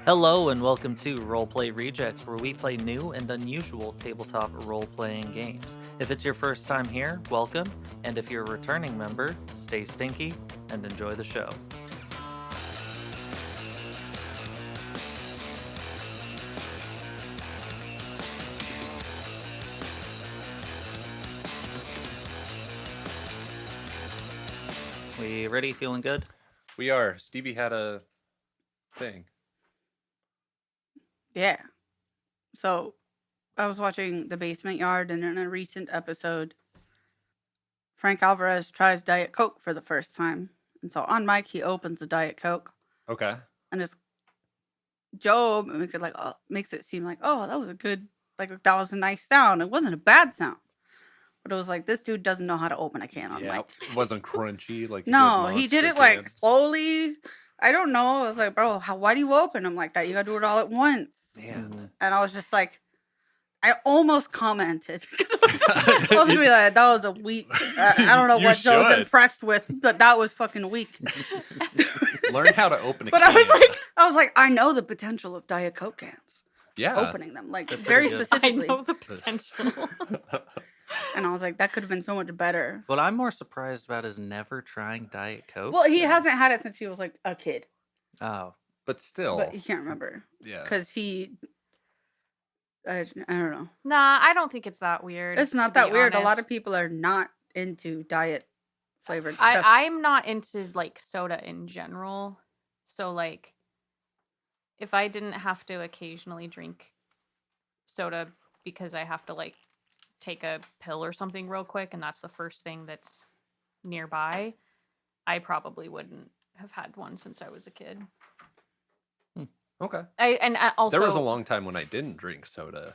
Hello and welcome to Roleplay Rejects, where we play new and unusual tabletop role-playing games. If it's your first time here, welcome, and if you're a returning member, stay stinky and enjoy the show. We ready? Feeling good? We are. Stevie had a thing. Yeah. So I was watching The Basement Yard, and in a recent episode, Frank Alvarez tries Diet Coke for the first time. And so on mic, he opens the Diet Coke, Okay. and it's Joe makes it seem like, oh, that was that was a nice sound. It wasn't a bad sound. But it was like, this dude doesn't know how to open a can on mic. It wasn't crunchy like No, he did it Monster like slowly. I don't know. I was like, bro, why do you open them like that? You gotta do it all at once. Man. And I was just like, I almost commented because I was gonna be like, that was a weak. I don't know You what Joe's should. impressed with, but that was fucking weak. Learn how to open a But can. I was like, I know the potential of Diet Coke cans. Yeah. Opening them like They're very pretty good. specifically, I know the potential. and I was like, that could have been so much better. What I'm more surprised about is never trying Diet Coke. Well, he hasn't had it since he was like a kid, Oh. But still. but he can't remember Yeah. because I don't know. Nah, I don't think it's that weird. It's not to that be weird. A lot honest. of people are not into diet flavored stuff. I'm not into like soda in general. So like if I didn't have to occasionally drink soda because I have to like take a pill or something real quick and that's the first thing that's nearby, I probably wouldn't have had one since I was a kid. Okay. Also There was a long time when I didn't drink soda,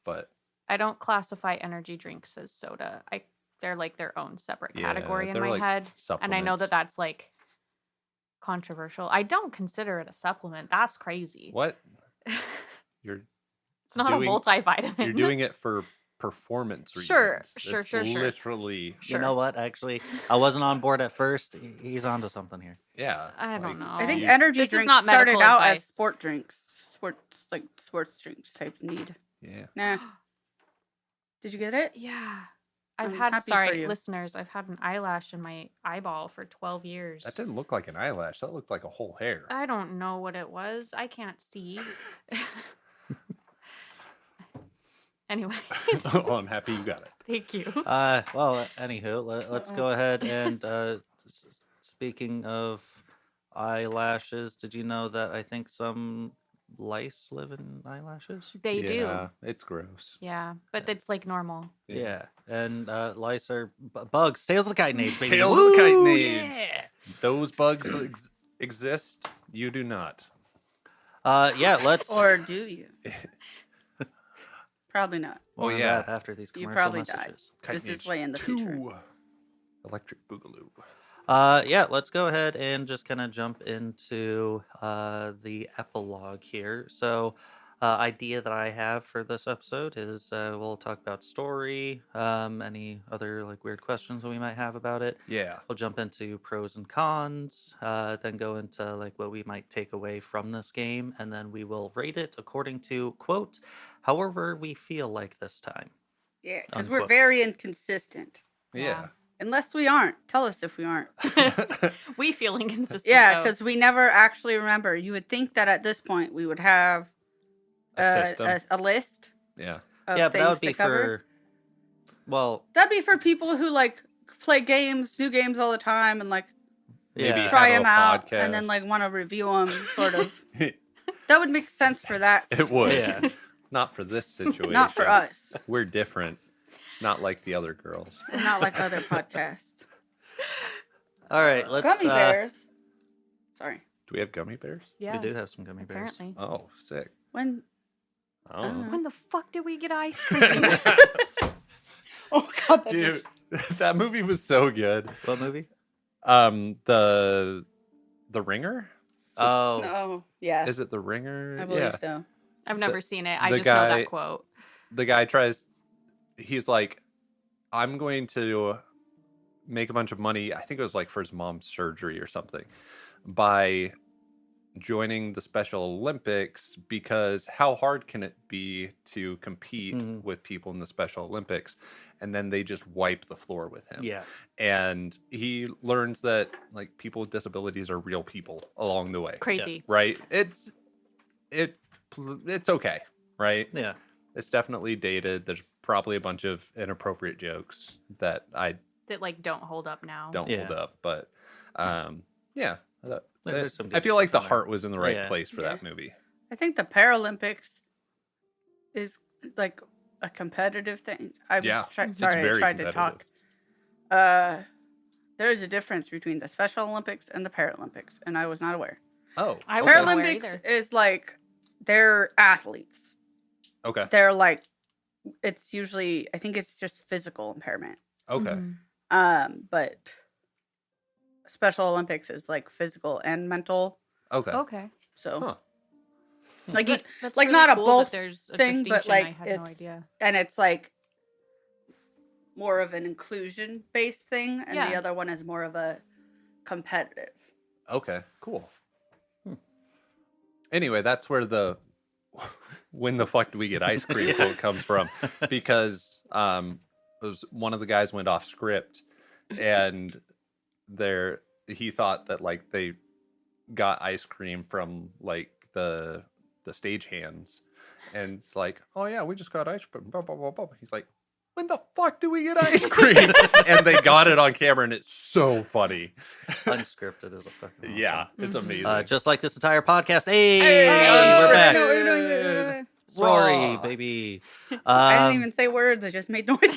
but I don't classify energy drinks as soda. They're like their own separate Yeah, category in they're my like head. And I know supplements. that that's like controversial. I don't consider it a supplement. That's crazy. what? You're It's not doing- a multivitamin. you're doing it for performance reasons. Sure, It's sure. literally. Sure. You know what? Actually, I wasn't on board at first. He's onto something here. Yeah. I don't know. I think you- energy This is drinks not started medical out as advice. sports drinks type need. Yeah. Nah. Did you get it? Yeah. I've I'm had, happy for sorry, you. listeners, I've had an eyelash in my eyeball for 12 years. That didn't look like an eyelash. That looked like a whole hair. I don't know what it was. I can't see. Anyway, Oh, I'm happy you got it. thank you. Well, anywho, let's go ahead and speaking of eyelashes, did you know that I think some lice live in eyelashes? They do. Yeah, it's gross. Yeah, but it's like normal. Yeah, and lice are bugs. Tales of the Kytin Age, baby. Tales of the Kytin Woo, Age. Yeah. Those bugs exist. You do not. Yeah. Let's. Or do you? Probably not. More on yeah. that after these You commercial probably died. messages. This Kytin is Age way in the future. 2. Electric Boogaloo. Yeah, let's go ahead and just kind of jump into the epilogue here. So, idea that I have for this episode is we'll talk about story, any other like weird questions that we might have about it. Yeah. We'll jump into pros and cons, then go into like what we might take away from this game, and then we will rate it according to quote, however we feel like this time. Yeah, because we're Unquote. very inconsistent. Yeah. Unless we aren't. Tell us if we aren't. We feel inconsistent. Yeah, though. because we never actually remember. You would think that at this point we would have A system. a list Yeah. of Yeah, but things that would be to cover. for. Well, That'd be for people who like play games, new games all the time, and like Maybe yeah. try have a them out, and then podcast. like want to review them. Sort of. That would make sense for that. It would. Yeah. Not for this situation. Not for us. We're different. Not like the other girls. And not like other podcasts. All right, let's. Gummy bears. Sorry. Do we have gummy bears? yeah, We do have some gummy bears. apparently. Oh, sick. When? I don't know. When the fuck did we get ice cream? Oh God, that Dude, that movie was so good. What movie? The Ringer? Oh, No. Yeah. Is it The Ringer? I believe Yeah. so. I've never seen it. I the just know guy- that quote. The guy tries, he's like, I'm going to make a bunch of money. I think it was like for his mom's surgery or something by joining the Special Olympics because how hard can it be to compete with people in the Special Olympics? And then they just wipe the floor with him. Yeah. And he learns that like people with disabilities are real people along the way. Crazy. Right? It's okay, right? Yeah. It's definitely dated. There's probably a bunch of inappropriate jokes that I That like don't hold up now. don't hold up, but yeah. There's some I good feel like stuff the in there. heart was in the right Yeah. place for that movie. I think the Paralympics is like a competitive thing. I was Yeah, sorry, it's I very tried to competitive. talk. There is a difference between the Special Olympics and the Paralympics, and I was not aware. Oh, I okay. wasn't aware Paralympics either. is like they're athletes. Okay. They're like it's usually I think it's just physical impairment. Okay. Mhm. But Special Olympics is like physical and mental. Okay. Okay. So Huh. like That's like really not a cool both that there's a thing, but distinction. like I had no it's idea. and it's like more of an inclusion based thing, and the Yeah. other one is more of a competitive. Okay. Cool. Anyway, that's where the when the fuck do we get ice cream quote comes from, because it was one of the guys went off script, and he thought that like they got ice cream from like the stage hands, and it's like, oh yeah, we just got ice cream. Blah, blah, blah, blah. He's like, when the fuck do we get ice cream? And they got it on camera, and it's so funny. Unscripted is a fucking awesome. Yeah, it's amazing. Just like this entire podcast. Hey, Hey, we're unscripted. back. No, we're doing it. Story, Raw. baby. I didn't even say words. I just made noises.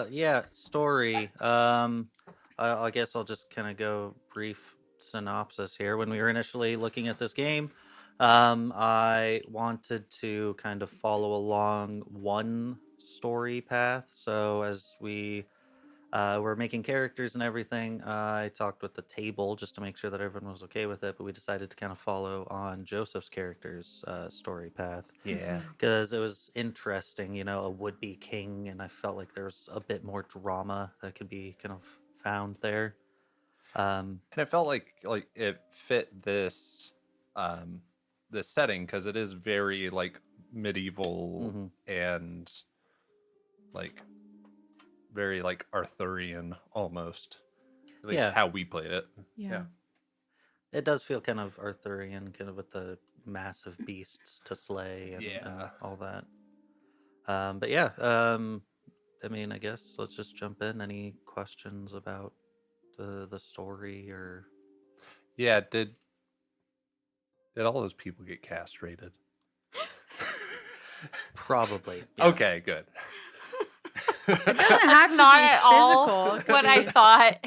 Yeah, story. I guess I'll just kind of go brief synopsis here. When we were initially looking at this game, I wanted to kind of follow along one story path. So as we were making characters and everything, I talked with the table just to make sure that everyone was okay with it. But we decided to kind of follow on Joseph's character's story path. Yeah. Because it was interesting, you know, a would-be king, and I felt like there was a bit more drama that could be kind of found there. And it felt like it fit this this setting because it is very like medieval and like very like Arthurian almost. At least Yeah. how we played it. Yeah. It does feel kind of Arthurian, kind of with the massive beasts to slay and Yeah. all that. But yeah, I mean, I guess let's just jump in. Any questions about the story or? Yeah, did all those people get castrated? Probably. Yeah. Okay, good. It doesn't have That's to not be at all physical. It could what I be- thought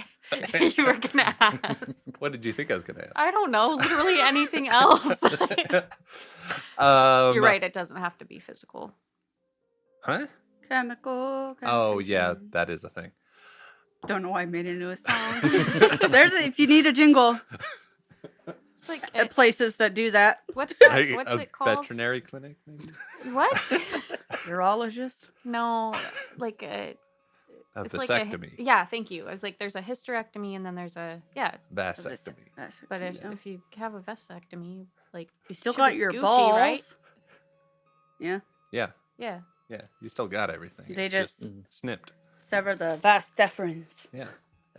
you were gonna ask. What did you think I was gonna ask? I don't know. Literally anything else. You're right. It doesn't have to be physical. Huh? Chemical. Oh yeah, castration. that is a thing. Don't know why I made it into a song. If you need a jingle It's like at places that do that. what's that? Like What's a it called? veterinary clinic, maybe? What? Urologist. No, like a. A It's like vasectomy. yeah, thank you. I was like, there's a hysterectomy and then there's a Vasectomy. But Yeah. if you have a vasectomy, like You still should got be your Gucci, balls, right? Yeah. Yeah, Yeah. yeah. You still got everything. They It's just snipped. sever the vas deferens. Yeah.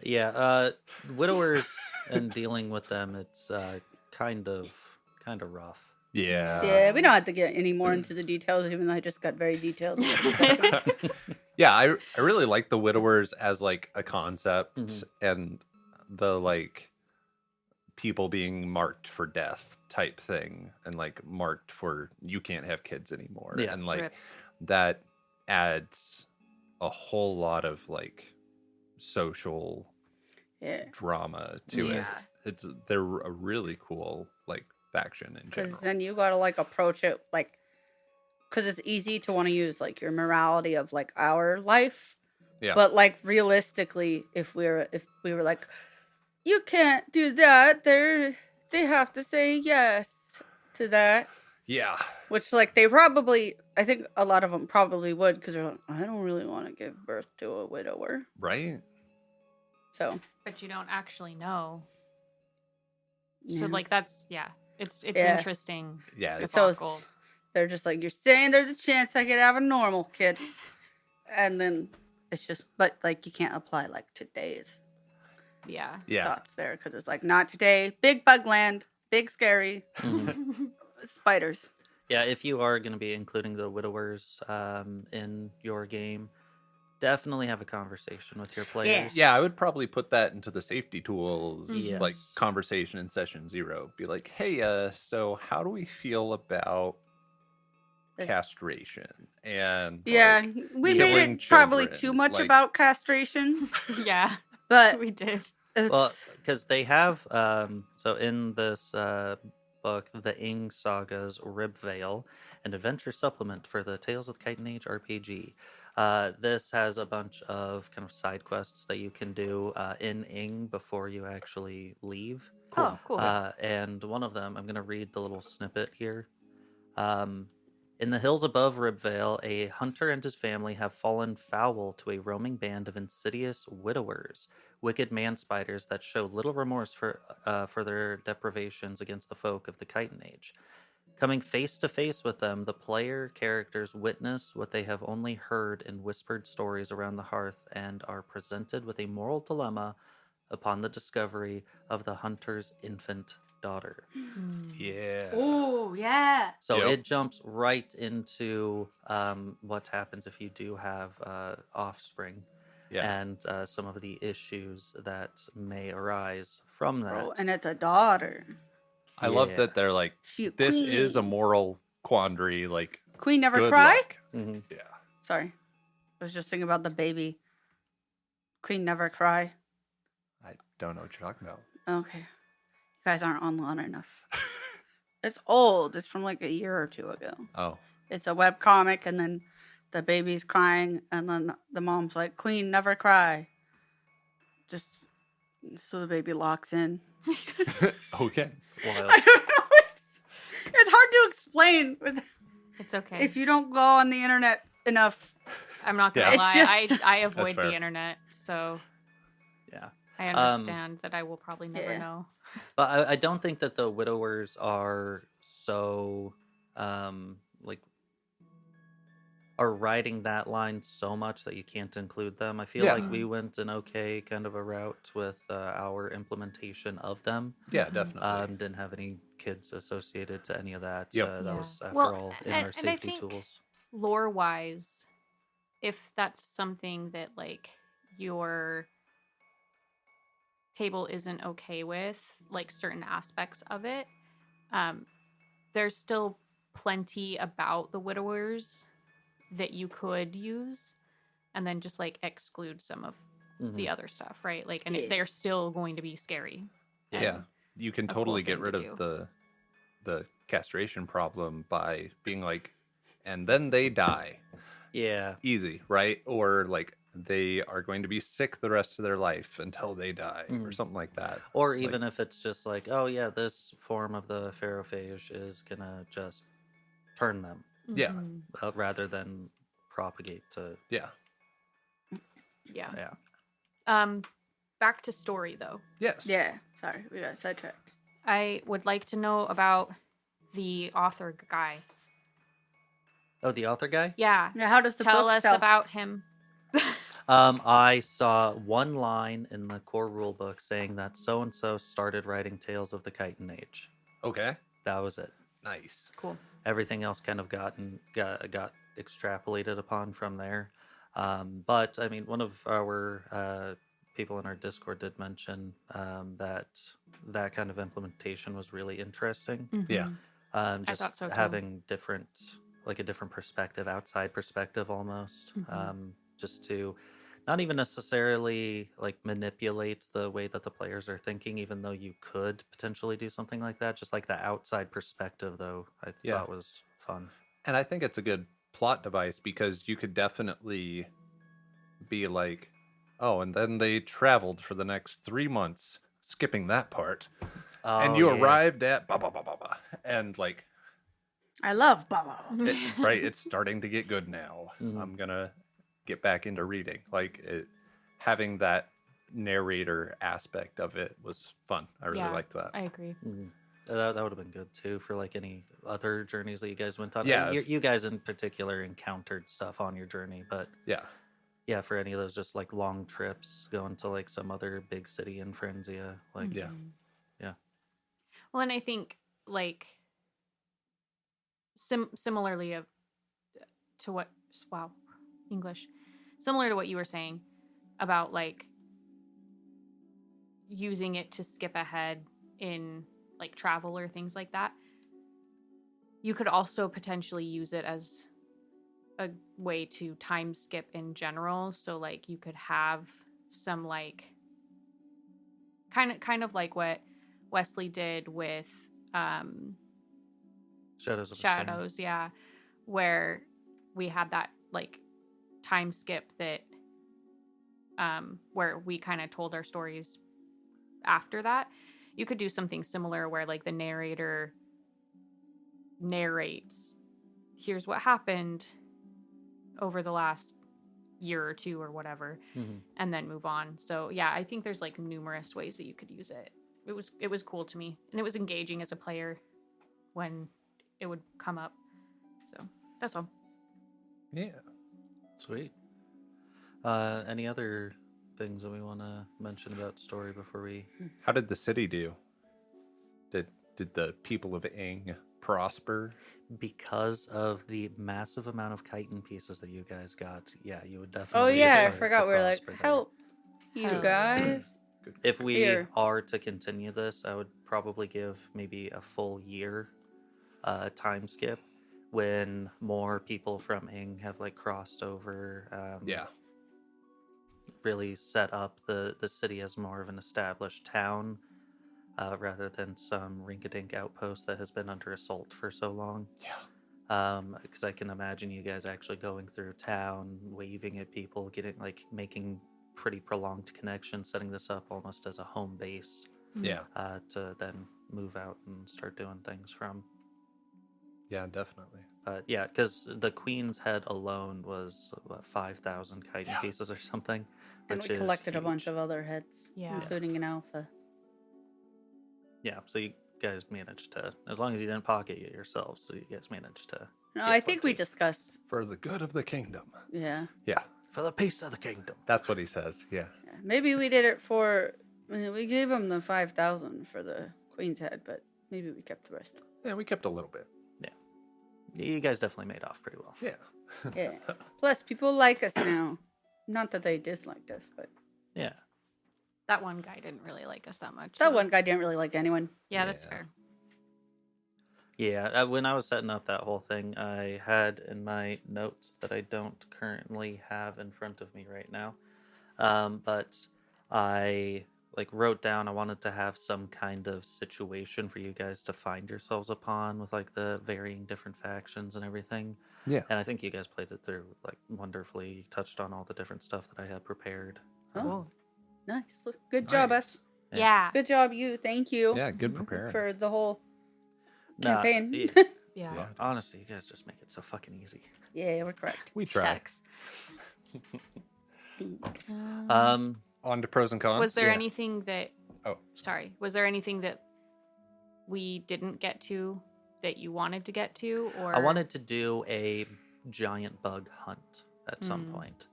Yeah, widowers and dealing with them, it's kind of rough. Yeah. Yeah, we don't have to get any more into the details, even though I just got very detailed. Yeah, I really like the widowers as like a concept Mhm. and the like people being marked for death type thing and like marked for you can't have kids anymore. Yeah. And like Rip. that adds a whole lot of like social Yeah, drama to it. Yeah. They're a really cool like faction in because general. then you got to like approach it like, because it's easy to want to use like your morality of like our life, Yeah. but like realistically, if we were like, you can't do that, they have to say yes to that. Yeah. Which, like, they probably, I think a lot of them probably would, because they're like, I don't really want to give birth to a widower. Right? So, But you don't actually know. So Yeah. like that's it's Yeah. interesting. Yeah, it's, So debacle. they're just like, you're saying there's a chance I could have a normal kid, and then it's just, but like you can't apply like today's Yeah. thoughts there because it's like not today. Big bug land, big scary Mhm. spiders. Yeah, if you are going to be including the widowers in your game, definitely have a conversation with your players. Yeah, I would probably put that into the safety tools, Mhm. like Yes. conversation in session 0. Be like, hey, so how do we feel about This- castration? And Yeah, like, we made killing it probably children, too much like- about castration, Yeah, but we did. it's, Well, because they have, so in this book, the Ing Saga's Ribvale, an adventure supplement for the Tales of the Kytin Age RPG. This has a bunch of kind of side quests that you can do in Ing before you actually leave. Oh, cool. And one of them, I'm going to read the little snippet here. In the hills above Ribvale, a hunter and his family have fallen foul to a roaming band of insidious widowers, wicked man-spiders that show little remorse for their deprivations against the folk of the Kytin Age. Coming face to face with them, the player characters witness what they have only heard in whispered stories around the hearth and are presented with a moral dilemma upon the discovery of the hunter's infant daughter. yeah. oh yeah, So Yep. it jumps right into what happens if you do have offspring Yeah. and some of the issues that may arise from that. bro, and it's a daughter. I love Yeah. that they're like, She a this is a queen. moral quandary. Like, Queen never good cry. luck. Mhm. Yeah. Sorry, I was just thinking about the baby. Queen never cry. I don't know what you're talking about. Okay, you guys aren't online enough. It's old. It's from like a year or two ago. Oh, It's a web comic, and then the baby's crying, and then the mom's like, "Queen, never cry." Just so the baby locks in. okay. Wild. I don't know. It's hard to explain It's okay. if you don't go on the internet enough. I'm not gonna Yeah. It's lie. just- I avoid fair. the internet, so Yeah. I understand that I will probably never Yeah. know. But I don't think that the widowers are so like are riding that line so much that you can't include them. I feel Yeah. like we went an okay kind of a route with our implementation of them. Yeah, definitely. Didn't have any kids associated to any of that. Yep. That Yeah. was after Well, all in and our I safety think- tools. Lore wise, if that's something that like your table isn't okay with, like certain aspects of it, there's still plenty about the widowers that you could use, and then just like exclude some of Mhm. the other stuff, right? Like, and Yeah. they're still going to be scary. Yeah. Yeah. You can a cool totally get thing rid to of the castration problem by being like, and then they die. Yeah. Easy, right? Or like they are going to be sick the rest of their life until they die, or Mhm. something like that. Or even if it's just like, oh yeah, this form of the pharophage is gonna just turn them Yeah. Mhm. rather than propagate to Yeah. Yeah. yeah. Back to story though. Yes. Yeah, sorry, we got sidetracked. I would like to know about the author guy. Oh, the author guy. Yeah. Yeah, how does the Tell book us sell? about him. I saw one line in the core rulebook saying that so and so started writing Tales of the Kytin Age. Okay. That was it. Nice. Cool. Everything else kind of got extrapolated upon from there. But I mean, one of our people in our Discord did mention that kind of implementation was really interesting. Yeah. Just thought so, too. having a different perspective, outside perspective almost, Mhm. just to not even necessarily like manipulate the way that the players are thinking, even though you could potentially do something like that. Just like the outside perspective, though, I Yeah. thought was fun. And I think it's a good plot device because you could definitely be like, oh, and then they traveled for the next 3 months, skipping that part. And Oh, you yeah. arrived at blah, blah, blah, blah, blah. And like, I love Baba. right, it's starting to get good now. Mhm. I'm going to get back into reading. Like, having that narrator aspect of it was fun. I really liked that. I agree. Mhm. That would have been good too for like any other journeys that you guys went on. Yeah, You guys in particular encountered stuff on your journey, but Yeah. yeah, for any of those just like long trips, going to like some other big city in Frenzia, like Yeah. Mhm. yeah. Well, and I think like similarly to what English, similar to what you were saying about like using it to skip ahead in like travel or things like that. You could also potentially use it as a way to time skip in general. So like you could have some like kind of like what Wesley did with Shadows of a Stone. Shadows, yeah, where we had that like time skip that where we kind of told our stories after that. You could do something similar where like the narrator narrates, here's what happened over the last year or two or whatever, Mhm. and then move on. So yeah, I think there's like numerous ways that you could use it. It was cool to me, and it was engaging as a player when it would come up. So that's all. Yeah. Sweet. Any other things that we want to mention about story before we? How did the city do? Did the people of Ing prosper? Because of the massive amount of chitin pieces that you guys got, yeah, you would Oh definitely. yeah, I start to forgot we were like, prosper there. help you Hell. guys. If we Here. are to continue this, I would probably give maybe a full year time skip when more people from Ing have like crossed over. Yeah. Really set up the city as more of an established town rather than some rink-a-dink outpost that has been under assault for so long. Yeah. Because I can imagine you guys actually going through town, waving at people, making pretty prolonged connections, setting this up almost as a home base Yeah. to then move out and start doing things from. Yeah, definitely. But yeah, because the Queen's Head alone was 5,000 chitin Yeah. pieces or something, And which we is collected a bunch huge. of other heads, Yeah. including an alpha. Yeah, so you guys managed to, as long as you didn't pocket it yourselves, so you guys managed to. No, get I think we plenty. discussed. For the good of the kingdom. Yeah. Yeah. For the peace of the kingdom. That's what he says. Yeah. Yeah. Maybe we did it for. We gave him the 5,000 for the Queen's Head, but maybe we kept the rest. Yeah, we kept a little bit. You guys definitely made off pretty well. Yeah. Yeah. Plus, people like us now. Not that they disliked us, but Yeah. That one guy didn't really like us that much. that so- one guy didn't really like anyone. Yeah, that's Yeah. fair. Yeah, when I was setting up that whole thing, I had in my notes that I don't currently have in front of me right now. But I wrote down I wanted to have some kind of situation for you guys to find yourselves upon with like the varying different factions and everything. Yeah. And I think you guys played it through like wonderfully. You touched on all the different stuff that I had prepared. Oh, Cool. nice. Good job, Nice. us. Yeah. Yeah. Good job, you. Thank you Yeah, good preparing. for the whole Nah, campaign. Yeah. Yeah. honestly, you guys just make it so fucking easy. Yeah, we're correct. We try. Shucks. On to pros and cons. Was there Yeah. anything that? Oh. Sorry. Was there anything that we didn't get to that you wanted to get to, or I wanted to do a giant bug hunt at some Mm. point.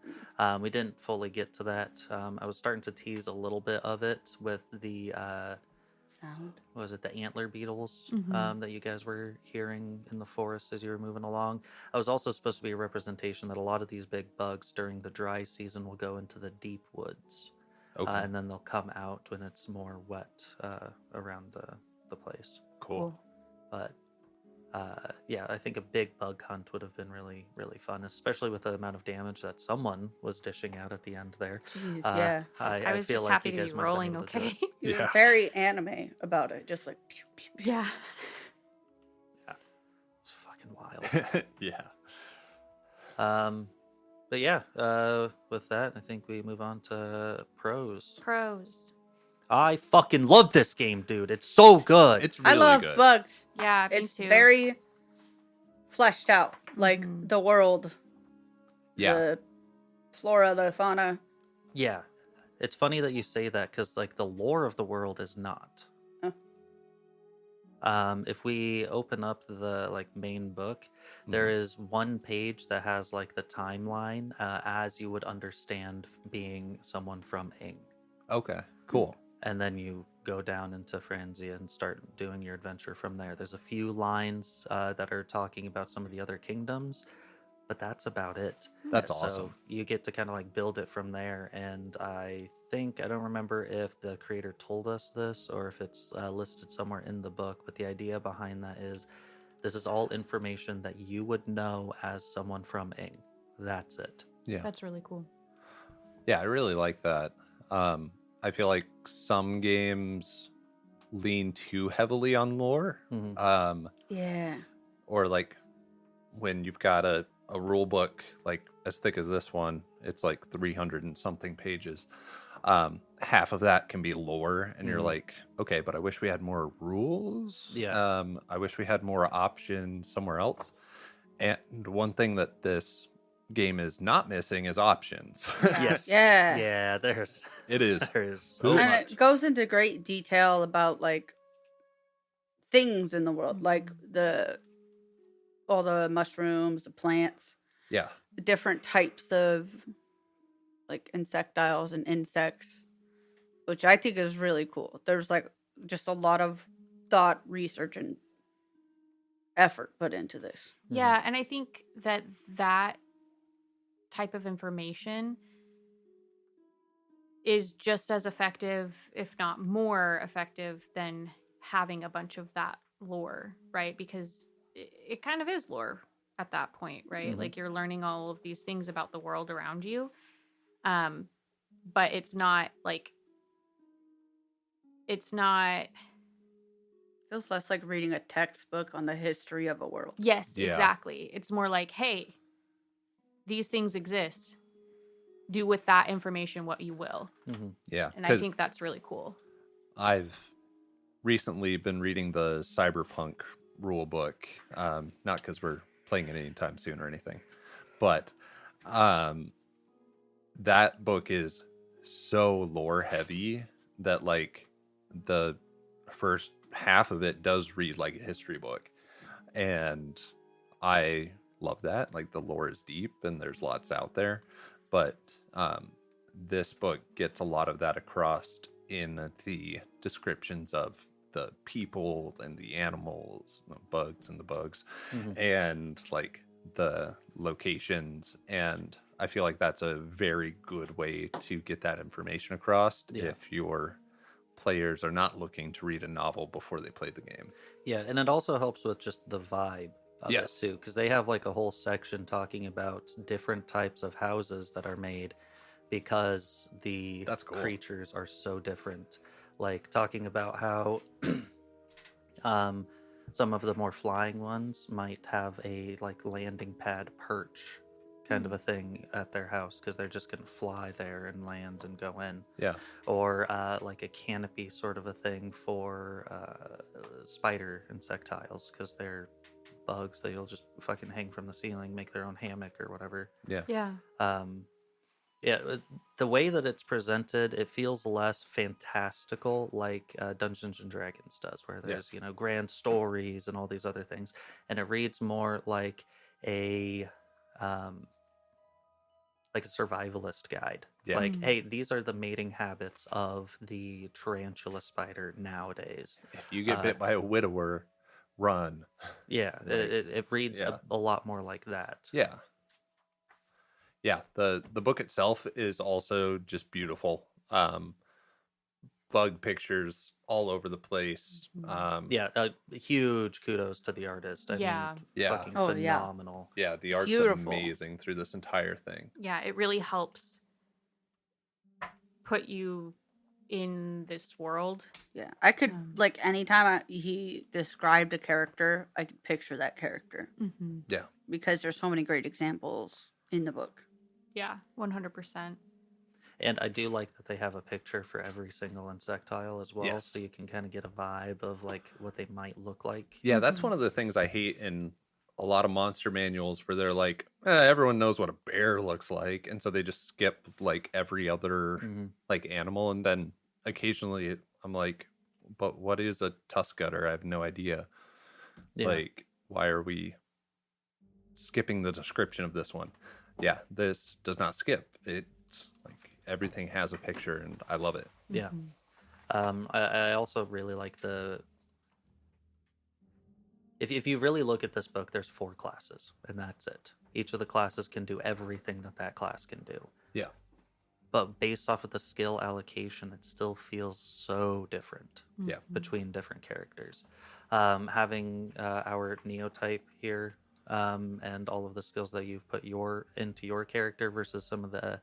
We didn't fully get to that. I was starting to tease a little bit of it with the Sound. what was it, the antler beetles Mhm. that you guys were hearing in the forest as you were moving along. I was also supposed to be a representation that a lot of these big bugs during the dry season will go into the deep woods, Okay. and then they'll come out when it's more wet around the place. cool. But yeah, I think a big bug hunt would have been really, really fun, especially with the amount of damage that someone was dishing out at the end there. Jeez, Uh, yeah. I I was feel just like happy you to guys be might have been rolling. able to do it. Okay. You were Yeah. very anime about it, just like. Pew, pew, pew. Yeah. It's fucking wild. Yeah. But yeah, with that, I think we move on to pros. Pros. I fucking love this game, dude. It's so good. It's really I love good. bugs. Yeah. Me It's too. very fleshed out, like Mhm. the world, Yeah. the flora, the fauna. Yeah. It's funny that you say that because, like, the lore of the world is not. Oh. If we open up the main book, there is one page that has like the timeline as you would understand being someone from Ing, Okay, cool. and then you go down into Franzia and start doing your adventure from there. There's a few lines that are talking about some of the other kingdoms, but that's about it. That's So awesome. you get to kind of like build it from there. And I don't remember if the creator told us this or if it's listed somewhere in the book, but the idea behind that is this is all information that you would know as someone from Ing. That's it. Yeah. That's really cool. Yeah, I really like that. I feel like some games lean too heavily on lore. Mhm. Yeah. Or like when you've got a rule book like as thick as this one, it's like 300 and something pages. Half of that can be lore, and you're Mhm. like, okay, but I wish we had more rules. Yeah. I wish we had more options somewhere else. And one thing that this game is not missing is options. Yes. Yeah. Yeah. There's It is. there's so And And much. it goes into great detail about like things in the world, like all the mushrooms, the plants, Yeah. the different types of like insectiles and insects, which I think is really cool. There's like just a lot of thought, research, and effort put into this. Yeah, and I think that type of information is just as effective, if not more effective, than having a bunch of that lore, right? Because it kind of is lore at that point, right? Mhm. Like you're learning all of these things about the world around you. But it's not like Feels less like reading a textbook on the history of a world. yes, Yeah. exactly. It's more like, hey, these things exist. Do with that information what you will. Mhm. Yeah. And I 'Cause think that's really cool. I've recently been reading the Cyberpunk rule book, not because we're playing it anytime soon or anything, but that book is so lore heavy that like the first half of it does read like a history book, and I love that. Like the lore is deep and there's lots out there, but this book gets a lot of that across in the descriptions of the people and the animals, the bugs and the bugs, Mhm. and like the locations. And I feel like that's a very good way to get that information across Yeah. if your players are not looking to read a novel before they play the game. Yeah, and it also helps with just the vibe of Yes. it too, because they have like a whole section talking about different types of houses that are made because the That's cool. creatures are so different. Like talking about how some of the more flying ones might have a like landing pad perch kind of a thing at their house because they're just gonna fly there and land and go in, Yeah. or like a canopy sort of a thing for spider insectiles because they're bugs. They'll just fucking hang from the ceiling, make their own hammock or whatever. Yeah. Yeah. Yeah, the way that it's presented, it feels less fantastical like Dungeons and Dragons does, where there's grand stories and all these other things, and it reads more like a survivalist guide. Yeah. Like, hey, these are the mating habits of the tarantula spider nowadays. If you get bit by a widower, run. Yeah, Like, it reads yeah. a lot more like that. Yeah. Yeah. The book itself is also just beautiful. Bug pictures all over the place. Yeah, huge kudos to the artist. I Yeah. mean, Yeah. fucking Oh, yeah. phenomenal. Yeah, the art's Beautiful. amazing through this entire thing. Yeah, it really helps put you in this world. Yeah, I could like anytime he described a character, I could picture that character Mm-hmm. Yeah. because there's so many great examples in the book. Yeah, 100%. And I do like that they have a picture for every single insectile as well, Yes. so you can kind of get a vibe of like what they might look like. Yeah, that's one of the things I hate in a lot of monster manuals where they're like, everyone knows what a bear looks like, and so they just skip like every other like animal, and then occasionally I'm like, but what is a tusk gutter? I have no idea. Yeah. Like, why are we skipping the description of this one? Yeah, this does not skip. It's like everything has a picture, and I love it. Yeah. I also really like the. If you really look at this book, there's 4 classes, and that's it. Each of the classes can do everything that class can do. Yeah. But based off of the skill allocation, it still feels so different. Yeah. Between different characters. Having our neotype here, and all of the skills that you've put into your character versus some of the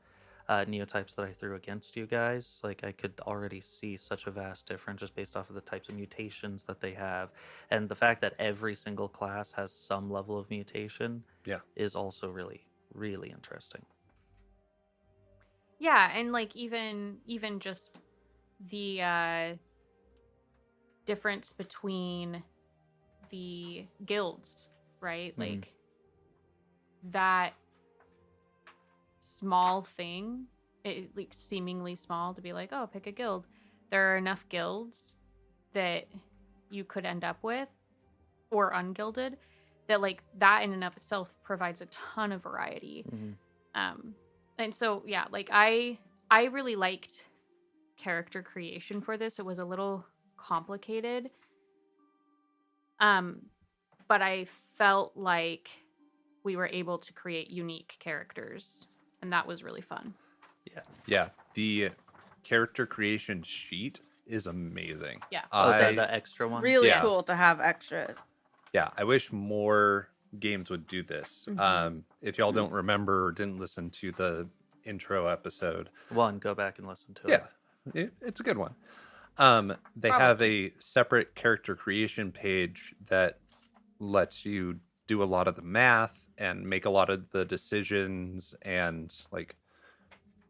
neotypes that I threw against you guys, like I could already see such a vast difference just based off of the types of mutations that they have, and the fact that every single class has some level of mutation. Yeah. Is also really, really interesting. Yeah, and like even just the difference between the guilds, right? Like that small thing, like seemingly small to be like, oh, pick a guild. There are enough guilds that you could end up with, or ungilded, that like that in and of itself provides a ton of variety. And so yeah, like I really liked character creation for this. It was a little complicated, but I felt like we were able to create unique characters, and that was really fun. Yeah, the character creation sheet is amazing. Yeah. The extra one. Really Yes. cool to have extra. Yeah, I wish more games would do this. If y'all don't remember or didn't listen to the intro episode, Go back and listen to it. yeah, it's a good one. They have a separate character creation page that lets you do a lot of the math and make a lot of the decisions and like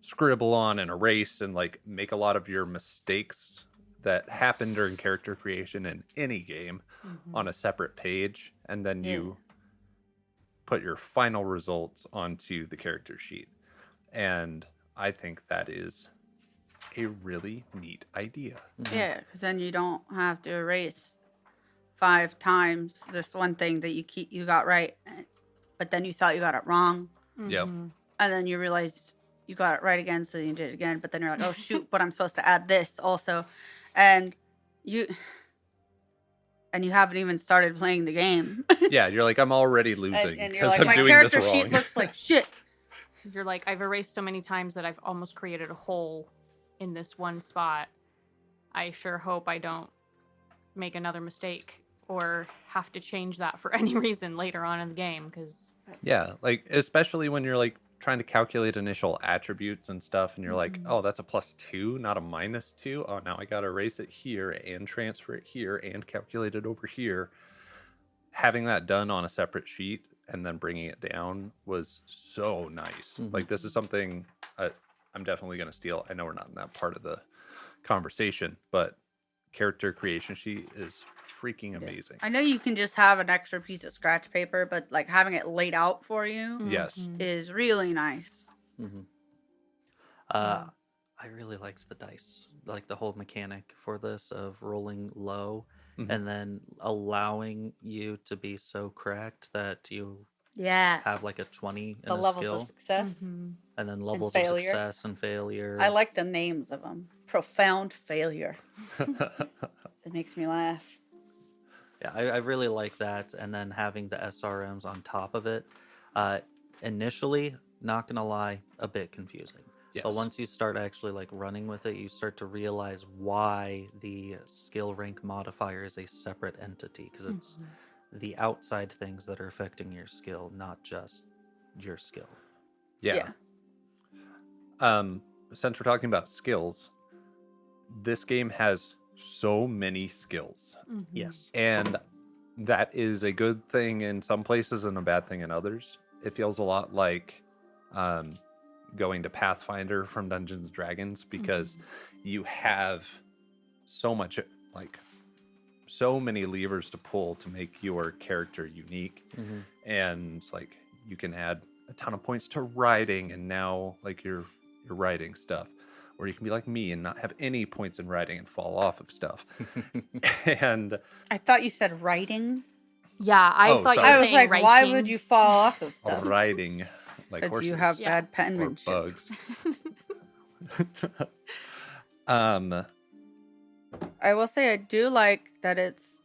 scribble on and erase and like make a lot of your mistakes that happen during character creation in any game on a separate page, and then you put your final results onto the character sheet. And I think that is a really neat idea. Yeah, because then you don't have to erase 5 times this one thing that you got right, but then you thought you got it wrong, Yep. and then you realized you got it right again, so you did it again. But then you're like, oh shoot, but I'm supposed to add this also, and you haven't even started playing the game. Yeah, you're like, I'm already losing and you're because like, I'm my doing this character wrong. sheet looks like shit. You're like, I've erased so many times that I've almost created a hole in this one spot. I sure hope I don't make another mistake or have to change that for any reason later on in the game, because Yeah, like especially when you're like trying to calculate initial attributes and stuff, and you're like, oh, that's a +2, not a -2. Oh, now I gotta erase it here and transfer it here and calculate it over here. Having that done on a separate sheet and then bringing it down was so nice. Like, this is something I'm definitely gonna steal. I know we're not in that part of the conversation, but character creation sheet is freaking amazing. I know you can just have an extra piece of scratch paper, but like having it laid out for you Yes. is really nice. I really liked the dice, like the whole mechanic for this of rolling low and then allowing you to be so cracked that you have like a 20 in The a levels skill, of success. and then levels of failure. success and failure. I like the names of them. Profound failure. It makes me laugh. Yeah, I really like that, and then having the SRMs on top of it. Initially, not gonna lie, a bit confusing. Yes. But once you start actually like running with it, you start to realize why the skill rank modifier is a separate entity, because it's the outside things that are affecting your skill, not just your skill. Yeah. Since we're talking about skills, this game has so many skills. Yes. And that is a good thing in some places and a bad thing in others. It feels a lot like going to Pathfinder from Dungeons and Dragons, because you have so much, like, so many levers to pull to make your character unique. And like you can add a ton of points to writing, and now like your writing stuff, or you can be like me and not have any points in writing and fall off of stuff. And I thought you said writing. Yeah, I Oh, thought you sorry. were I was saying like, why writing. would you fall off of stuff? writing like Because horses you have Yeah. bad or penmanship. bugs. I will say I do like that it's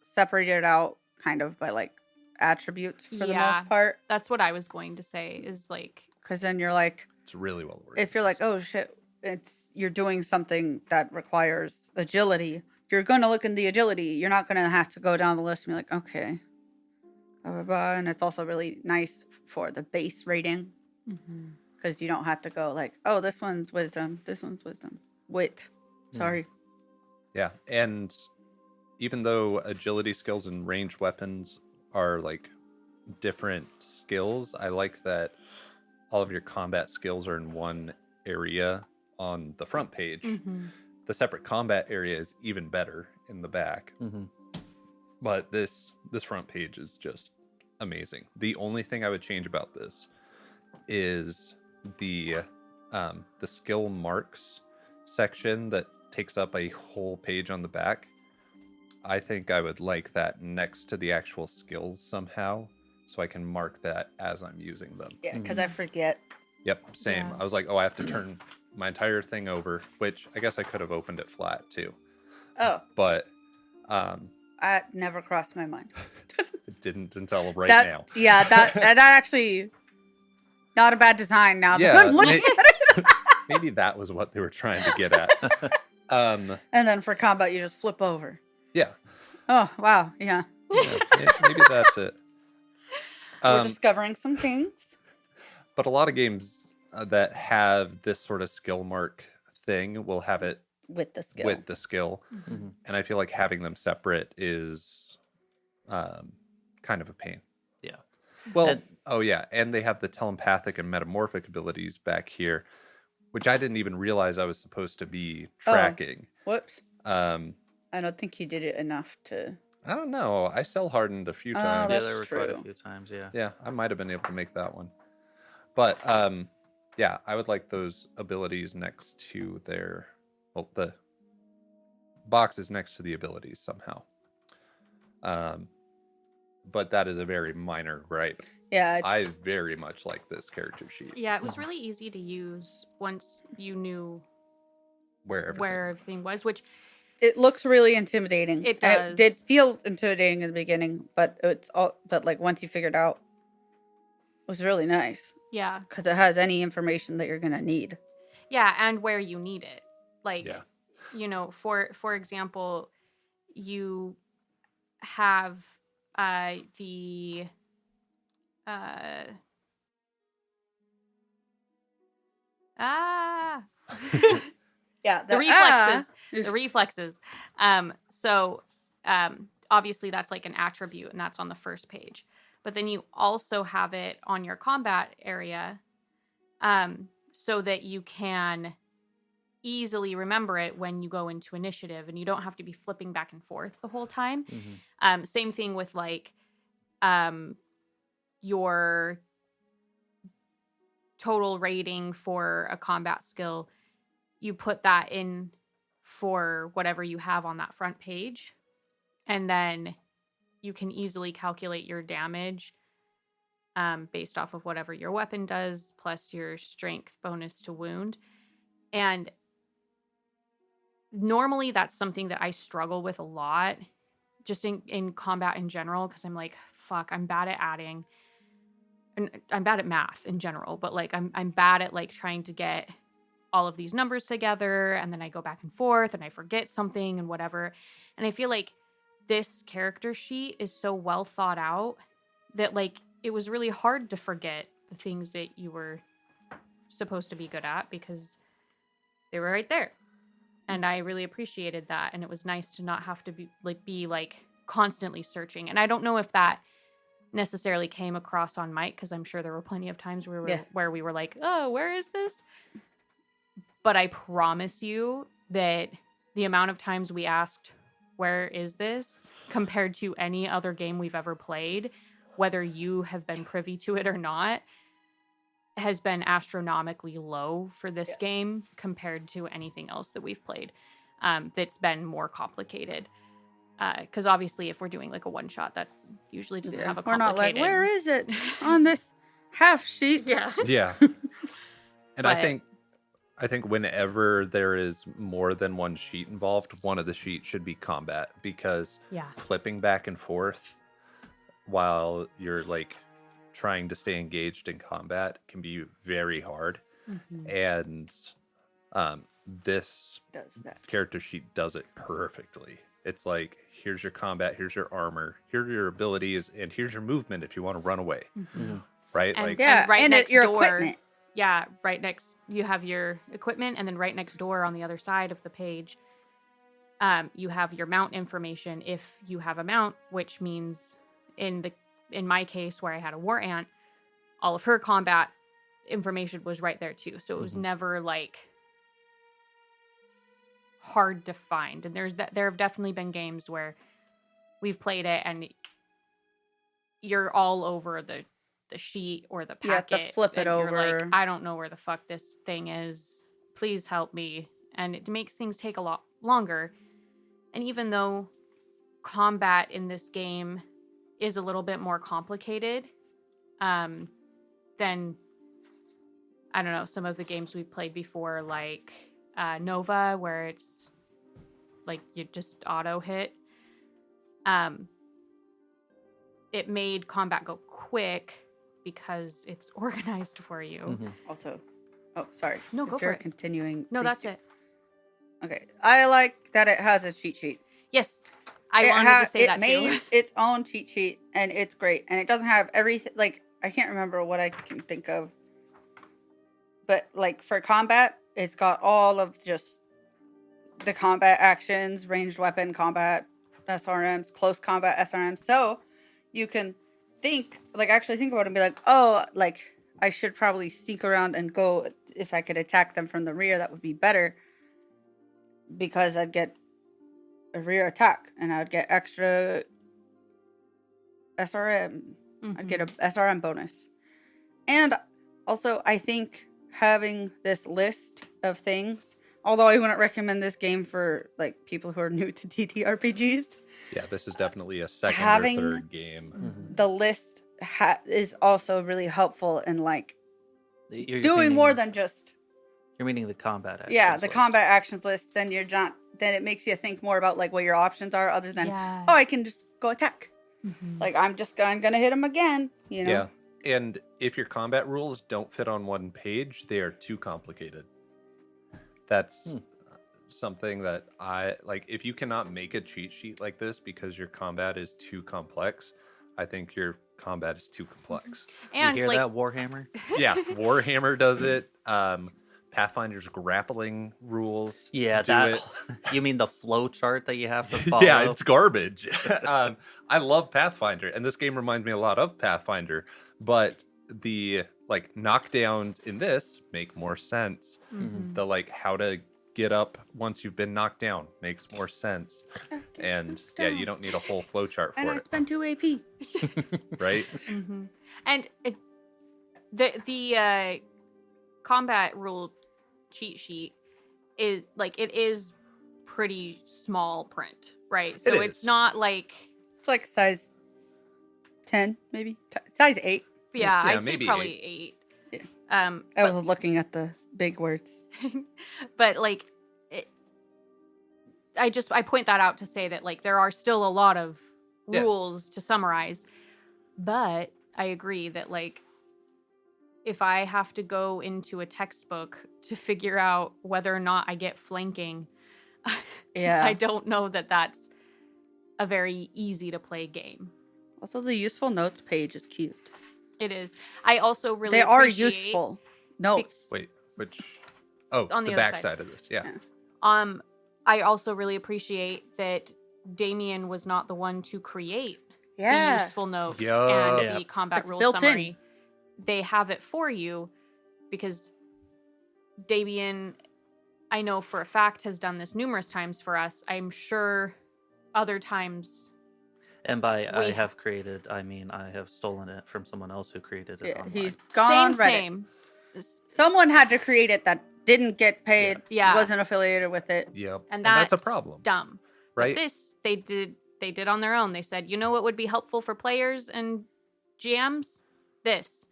separated out kind of by like attributes for the Yeah. most part. That's what I was going to say. Is like, Because then you're like, It's really well organized. if you're like, oh shit, you're doing something that requires agility, you're going to look in the agility. You're not going to have to go down the list and be like, okay. Blah, blah, blah. And it's also really nice for the base rating because you don't have to go like, oh, this one's wisdom. This one's wisdom. Wit. Sorry. Yeah, and even though agility skills and ranged weapons are like different skills, I like that all of your combat skills are in one area on the front page. The separate combat area is even better in the back. But this front page is just amazing. The only thing I would change about this is the skill marks section that takes up a whole page on the back. I think I would like that next to the actual skills somehow, so I can mark that as I'm using them. Yeah, because I forget. Yep, same. Yeah. I was like, oh, I have to turn my entire thing over, which I guess I could have opened it flat too. Oh, But that never crossed my mind. it didn't until right that, now. Yeah, that actually not a bad design now that Yeah, I'm looking at it. Maybe that was what they were trying to get at. And then for combat, you just flip over. Yeah. Oh, wow. Yeah. Maybe that's it. We're discovering some things. But a lot of games that have this sort of skill mark thing will have it With the skill. with the skill. And I feel like having them separate is kind of a pain. Yeah. Well, And- oh yeah, and they have the telepathic and metamorphic abilities back here, which I didn't even realize I was supposed to be tracking. Whoops. Um, I don't think you did it enough to... I don't know. I cell hardened a few Oh, times. Yeah, that's there were quite a true. few times. Yeah. Yeah, I might have been able to make that one. But yeah, I would like those abilities next to their, well, the boxes next to the abilities somehow. But that is a very minor gripe. Yeah, it's... I very much like this character sheet. Yeah, it was really easy to use once you knew Where everything was, which It looks really intimidating. It It did does. feel intimidating in the beginning, but like once you figured out, it was really nice yeah. because it has any information that you're gonna need. Yeah, and where you need it. Like, Yeah. you know, for example, you have the Yeah, the reflexes. is- The reflexes. So obviously that's like an attribute, and that's on the first page. But then you also have it on your combat area, so that you can easily remember it when you go into initiative, and you don't have to be flipping back and forth the whole time. Same thing with like your total rating for a combat skill. You put that in for whatever you have on that front page, and then you can easily calculate your damage based off of whatever your weapon does, plus your strength bonus to wound. And normally that's something that I struggle with a lot, just in combat in general, because I'm like, fuck, I'm bad at adding. And I'm bad at math in general, but like I'm bad at like trying to get all of these numbers together, and then I go back and forth and I forget something and whatever. And I feel like this character sheet is so well thought out that like it was really hard to forget the things that you were supposed to be good at because they were right there. And I really appreciated that, and it was nice to not have to be constantly searching. And I don't know if that necessarily came across on Mike, because I'm sure there were plenty of times where we were like, oh, where is this? But I promise you that the amount of times we asked, where is this compared to any other game we've ever played, whether you have been privy to it or not, has been astronomically low for this game compared to anything else that we've played that's been more complicated. Because obviously, if we're doing like a one shot, that usually doesn't have a We're not like, complicated. where is it on this half sheet? Yeah. Yeah. And But- I think whenever there is more than one sheet involved, one of the sheets should be combat, because Yeah. flipping back and forth while you're like trying to stay engaged in combat can be very hard. And this Does that? character sheet does it perfectly. It's like, here's your combat, here's your armor, here are your abilities, and here's your movement if you want to run away. Right? And- like, Yeah, right and next your door- equipment. Yeah, right next, you have your equipment, and then right next door on the other side of the page, you have your mount information if you have a mount, which means in my case where I had a war ant, all of her combat information was right there too. So it was never like hard to find. And there have definitely been games where we've played it and you're all over the sheet or the You have packet. to flip it and you're like, over. I don't know where the fuck this thing is. Please help me. And it makes things take a lot longer. And even though combat in this game is a little bit more complicated than, I don't know, some of the games we've played before, like Nova, where it's like you just auto hit. It made combat go quick because it's organized for you. Also, oh, sorry. No, If go for you're it. continuing. No, please that's do. it. Okay. I like that it has a cheat sheet. Yes, I wanted to say that made too. its own cheat sheet, and it's great. And it doesn't have everything. Like, I can't remember what I can think of. But, like, for combat, it's got all of just the combat actions, ranged weapon combat, SRMs, close combat SRMs. So, you can actually think about it and be like, oh, like, I should probably sneak around and go, if I could attack them from the rear, that would be better. Because I'd get a rear attack and I would get extra SRM. I'd get a SRM bonus. And also, I think having this list of things, although I wouldn't recommend this game for like people who are new to TTRPGs, yeah, this is definitely a second Having or third game. the list is also really helpful in like You're doing more meaning- than just You're meaning the combat actions the list. combat actions list. Then you're not. Then it makes you think more about like what your options are, other than Yeah. oh, I can just go attack. Like I'm gonna hit him again. You know. Yeah. And if your combat rules don't fit on one page, they are too complicated. That's something that I like. If you cannot make a cheat sheet like this because your combat is too complex, I think your combat is too complex. And you hear like, that, Warhammer? Yeah, Warhammer does it. Pathfinder's grappling rules. Yeah, do that. it. You mean the flow chart that you have to follow? Yeah, it's garbage. I love Pathfinder, and this game reminds me a lot of Pathfinder, but the like knockdowns in this make more sense. The like how to get up once you've been knocked down makes more sense. And yeah, you don't need a whole flow chart for And I it, spend 2 AP. right? and the combat rule cheat sheet is like, it is pretty small print, right? So It it's is. not like, It's like size 10, maybe size 8. yeah, Yeah, I'd say maybe probably 8. I was looking at the big words. But like I point that out to say that like there are still a lot of Yeah. rules to summarize, but I agree that like if I have to go into a textbook to figure out whether or not I get flanking, Yeah. I don't know that that's a very easy to play game. Also, the useful notes page is cute. It is. I also really They are appreciate- useful notes. Wait, which? Oh, On the the other back side. side of this. Yeah. I also really appreciate that Damien was not the one to create the Yeah. useful notes Yup. and Yeah. the combat It's rules built in. summary. They have it for you because Damien, I know for a fact, has done this numerous times for us. I'm sure other times And by I We- have created, I mean I have stolen it from someone else who created it Yeah, online. he's gone on Reddit. same. Someone had to create it that didn't get paid, Yeah. wasn't affiliated with it. Yep. And that's a problem, dumb. right? But this they did on their own. They said, you know what would be helpful for players and GMs? This.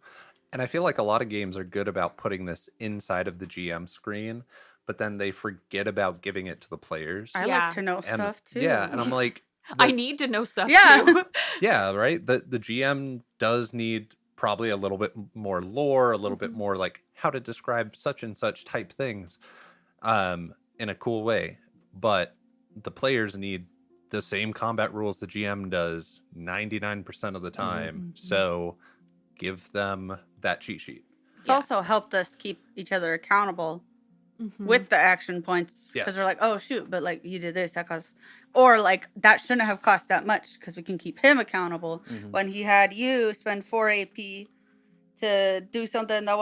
And I feel like a lot of games are good about putting this inside of the GM screen, but then they forget about giving it to the players. I Yeah. like to know And- stuff too. Yeah, and I'm like, I need to know stuff Yeah. too. yeah, right. The GM does need probably a little bit more lore, a little bit more like how to describe such and such type things, in a cool way. But the players need the same combat rules the GM does 99% of the time. So give them that cheat sheet. It's Yeah. also helped us keep each other accountable Mhm. with the action points because Yes. they're like, oh shoot, but like you did this, that cost, or like that shouldn't have cost that much because we can keep him accountable. Mhm. When he had you spend 4 AP to do something that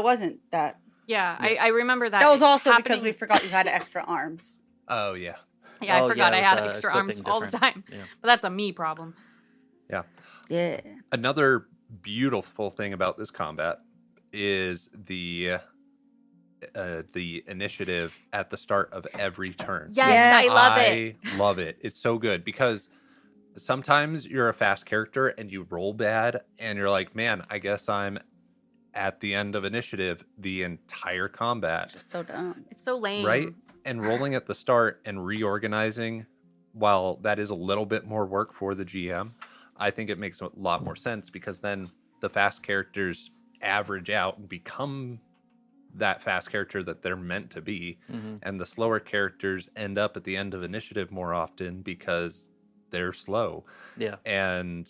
wasn't that. Yeah, I remember that. That was also because happening- we forgot you had extra arms. Oh yeah. Yeah, I Oh, forgot yeah, I it had was, extra arms equipping all the different- time. Yeah. But that's a me problem. Yeah. Another beautiful thing about this combat is the initiative at the start of every turn. Yes, Yes. I love it. I love it. It's so good because sometimes you're a fast character and you roll bad and you're like, man, I guess I'm at the end of initiative the entire combat, Just so dumb. It's so lame. right? And rolling at the start and reorganizing, while that is a little bit more work for the GM, I think it makes a lot more sense because then the fast characters average out and become that fast character that they're meant to be. Mhm. And the slower characters end up at the end of initiative more often because they're slow. Yeah. And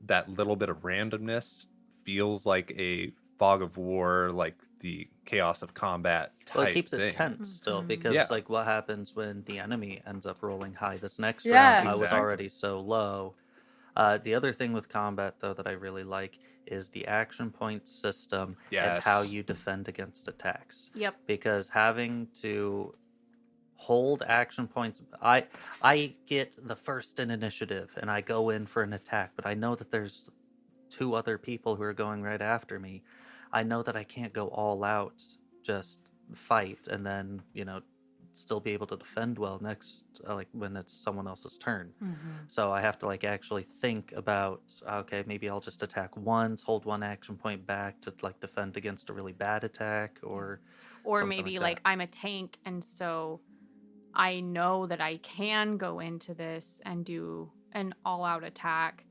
that little bit of randomness feels like a fog of war, like the chaos of combat type Well, it keeps thing. it tense still Mhm. because, Yeah. like, what happens when the enemy ends up rolling high this next Yeah. round? I was Exactly. already so low. The other thing with combat, though, that I really like is the action point system and how Yes. you defend against attacks. Yep. Because having to hold action points, I get the first in initiative and I go in for an attack, but I know that there's 2 other people who are going right after me. I know that I can't go all out, just fight, and then still be able to defend well next, like when it's someone else's turn. So I have to like actually think about, okay, maybe I'll just attack once, hold 1 action point back to like defend against a really bad attack, or something maybe like like I'm a tank, and so I know that I can go into this and do an all-out attack,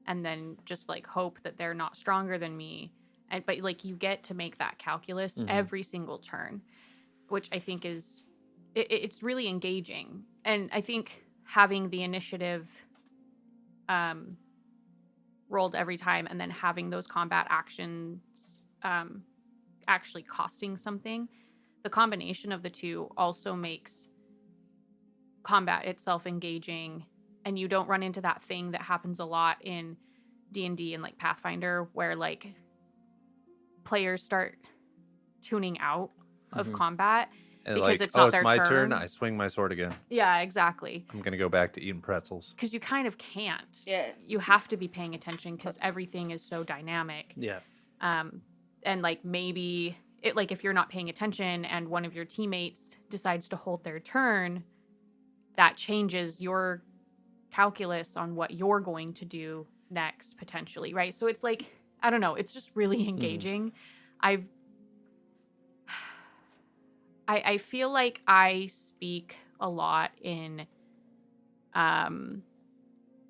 and then just like hope that they're not stronger than me. But like you get to make that calculus Mhm. every single turn, which I think is it's really engaging. And I think having the initiative rolled every time and then having those combat actions actually costing something, the combination of the two also makes combat itself engaging, and you don't run into that thing that happens a lot in D&D and like Pathfinder where like players start tuning out of Mhm. combat. And Because like, it's not oh, their it's my turn. turn. I swing my sword again. Yeah, exactly. I'm gonna go back to eating pretzels. Because you kind of can't. Yeah. You have to be paying attention because everything is so dynamic. yeah. And like maybe it like if you're not paying attention and one of your teammates decides to hold their turn, that changes your calculus on what you're going to do next potentially, right? So it's like, I don't know, it's just really engaging. I feel like I speak a lot in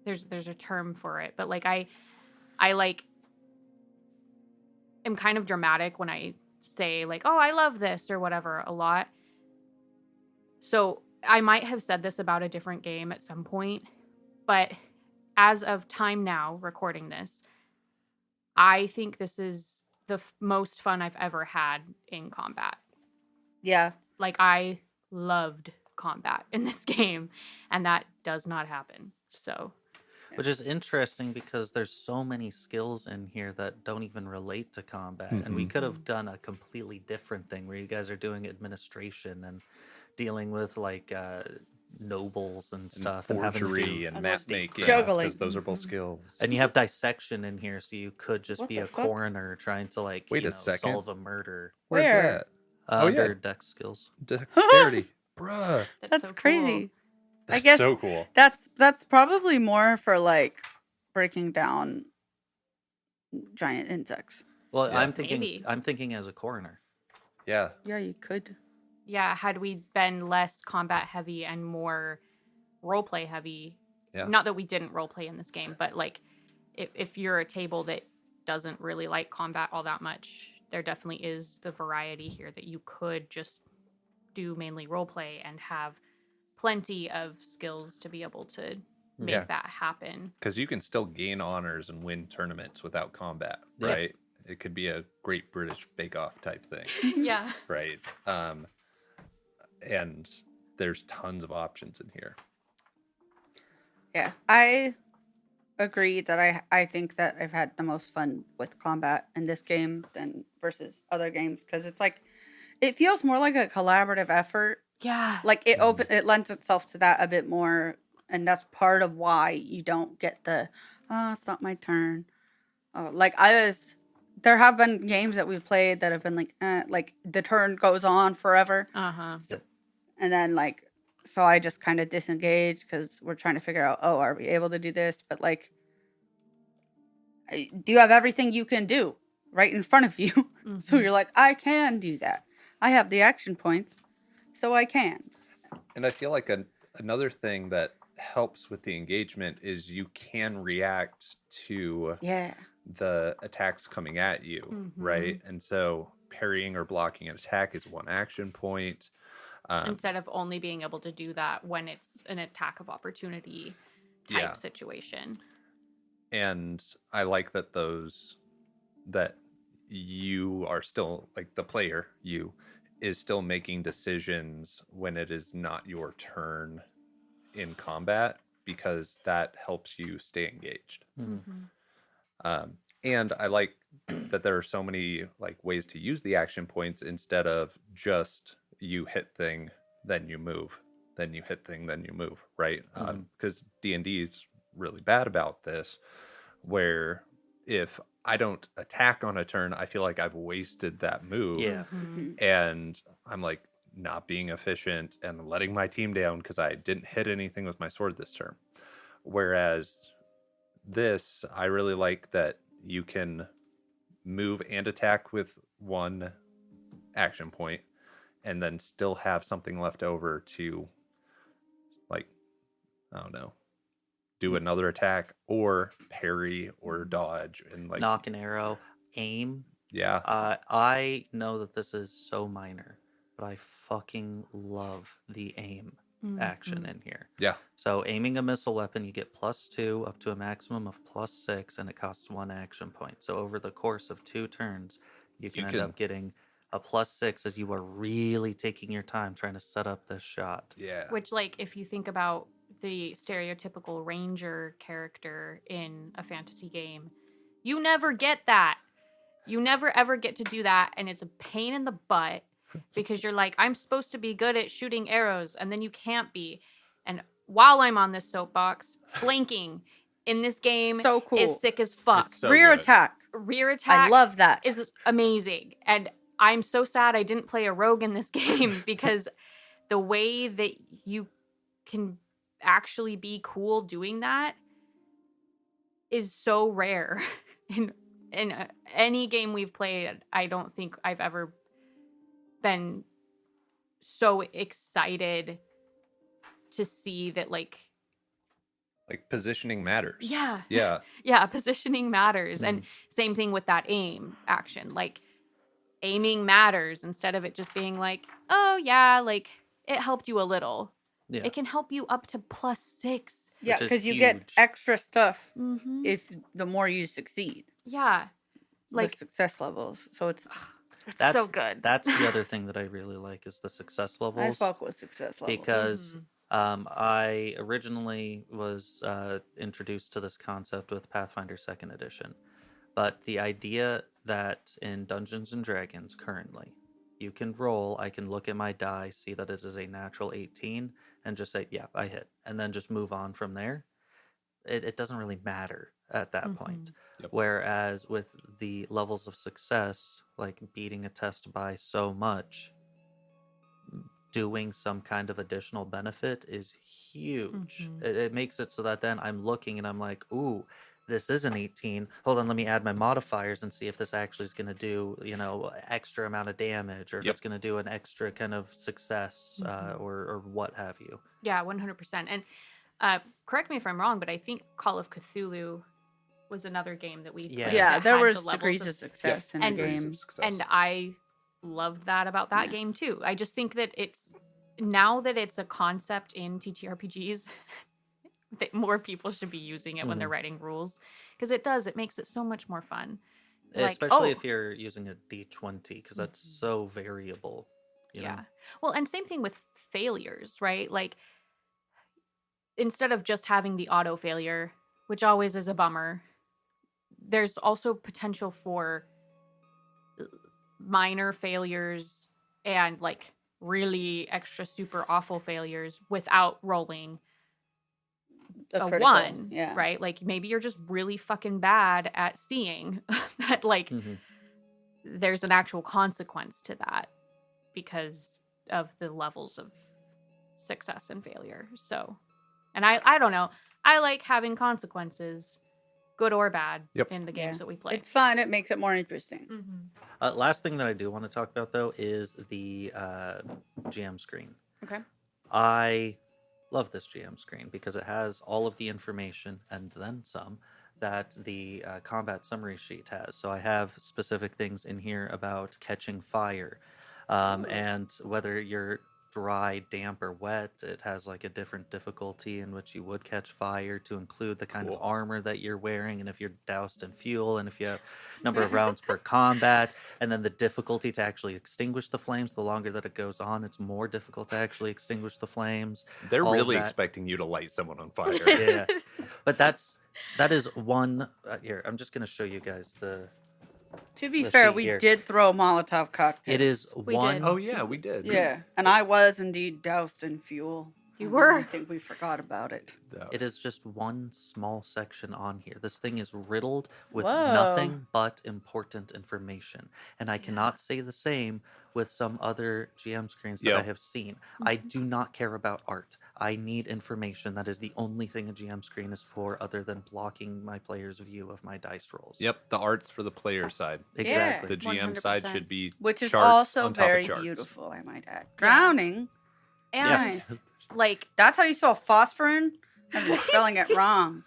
there's a term for it, but like I like am kind of dramatic when I say like, oh, I love this or whatever a lot. So I might have said this about a different game at some point, but as of time now recording this, I think this is the most fun I've ever had in combat. Yeah. Like I loved combat in this game, and that does not happen. So Which is interesting because there's so many skills in here that don't even relate to combat. And we Mhm. could have done a completely different thing where you guys are doing administration and dealing with like nobles and And stuff, and having to forgery do and And map statecraft. making, juggling. because those are both Mhm. skills. And you have dissection in here, so you could just What be the a fuck? coroner trying to like Wait a second. solve a murder Where's Where? that? Oh, yeah. under dex skills. Dexterity. Bruh. That's so cool. crazy. That's guess so cool. That's probably more for like breaking down giant insects. Well, Yeah. Maybe. I'm thinking as a coroner. Yeah. Yeah, you could. Yeah, had we been less combat heavy and more roleplay heavy, Yeah. not that we didn't roleplay in this game, but like if you're a table that doesn't really like combat all that much, there definitely is the variety here that you could just do mainly roleplay and have plenty of skills to be able to make Yeah. that happen. Because you can still gain honors and win tournaments without combat, Yeah. right? It could be a Great British Bake Off type thing, Yeah. right? And there's tons of options in here. Yeah, I agree that I think that I've had the most fun with combat in this game than versus other games because it's like it feels more like a collaborative effort. Yeah. Like it lends itself to that a bit more, and that's part of why you don't get the it's not my turn. There have been games that we've played that have been like the turn goes on forever, Uh-huh. and then so I just kind of disengage because we're trying to figure out, are we able to do this? But do you have everything you can do right in front of you? Mm-hmm. So you're like, I can do that. I have the action points, so I can. And I feel like another thing that helps with the engagement is you can react to Yeah. the attacks coming at you, Mhm. right? And so parrying or blocking an attack is one action point. Instead of only being able to do that when it's an attack of opportunity type Yeah. situation. And I like that you are still, like, the player, you is still making decisions when it is not your turn in combat, because that helps you stay engaged. And I like that there are so many ways to use the action points instead of just you hit thing, then you move, then you hit thing, then you move, right? Because D&D is really bad about this, where if I don't attack on a turn, I feel like I've wasted that move. Yeah. And I'm like not being efficient and letting my team down because I didn't hit anything with my sword this turn. Whereas this, I really like that you can move and attack with one action point and then still have something left over to, I don't know, do another attack or parry or dodge and Knock an arrow, aim. Yeah. I know that this is so minor, but I fucking love the aim action in here. Yeah. So aiming a missile weapon, you get +2 up to a maximum of +6, and it costs 1 action point. So over the course of 2 turns, you can end up getting a +6 as you are really taking your time trying to set up this shot. Yeah. Which, if you think about the stereotypical ranger character in a fantasy game, you never get that. You never ever get to do that, and it's a pain in the butt because you're like, I'm supposed to be good at shooting arrows, and then you can't be. And while I'm on this soapbox, flanking in this game So cool. is sick as fuck. It's so Rear good. attack. Rear attack I love that. is amazing. And I'm so sad I didn't play a rogue in this game because the way that you can actually be cool doing that is so rare. In any game we've played, I don't think I've ever been so excited to see that positioning matters. Yeah. Yeah. Yeah, positioning matters. And same thing with that aim action. Aiming matters instead of it just being oh yeah, it helped you a little. Yeah. It can help you up to +6. Yeah, Which is because you get huge. extra stuff Mm-hmm. if the more you succeed. Yeah. The success levels. So it's It's so good. That's the other thing that I really like is the success I levels. fuck with success levels. Because I originally was introduced to this concept with Pathfinder 2nd Edition. But the idea that in Dungeons and Dragons currently, you can roll, I can look at my die, see that it is a natural 18, and just say, yeah, I hit, and then just move on from there. It doesn't really matter at that point. Yep. Whereas with the levels of success, like beating a test by so much, doing some kind of additional benefit is huge. It makes it so that then I'm looking and I'm like, ooh, this is an 18. Hold on, let me add my modifiers and see if this actually is going to do, extra amount of damage, or if it's going to do an extra kind of success, or what have you. Yeah, 100%. And correct me if I'm wrong, but I think Call of Cthulhu was another game that we played. Yeah, that there had was the levels degrees of of success in the and- game. And I loved that about that game too. I just think that now that it's a concept in TTRPGs, that more people should be using it when they're writing rules, because it makes it so much more fun. Especially if you're using a D20, because that's so variable. You know? Well, and same thing with failures, right? Like, instead of just having the auto failure, which always is a bummer, there's also potential for minor failures and like really extra super awful failures without rolling a critical, 1, yeah. right? Like, maybe you're just really fucking bad at seeing that, like, there's an actual consequence to that because of the levels of success and failure. So, and I don't know, I like having consequences, good or bad, in the games that we play. It's fun. It makes it more interesting. Last thing that I do want to talk about, though, is the GM screen. Okay. I love this GM screen because it has all of the information and then some that the combat summary sheet has. So I have specific things in here about catching fire, and whether you're dry, damp, or wet. It has like a different difficulty in which you would catch fire, to include the kind of armor that you're wearing, and if you're doused in fuel, and if you have number of rounds per combat, and then the difficulty to actually extinguish the flames. The longer that it goes on, it's more difficult to actually extinguish the flames. They're all really that. expecting you to light someone on fire. Yeah, but that is one. Here, I'm just going to show you guys the. To be the fair, sheet we here. did throw Molotov cocktails. It is We one. did. Oh yeah, we did. Yeah, and I was indeed doused in fuel. You were? I think we forgot about it. It is just one small section on here. This thing is riddled with Whoa. nothing but important information. And I cannot say the same with some other GM screens that I have seen. I do not care about art. I need information. That is the only thing a GM screen is for, other than blocking my player's view of my dice rolls. Yep, the art's for the player side. Exactly. The GM side 100%. should be Which is charts also on top of very charts. beautiful, I might add. Drowning. And Nice. like, That's how you spell phosphorin? I've been spelling it wrong.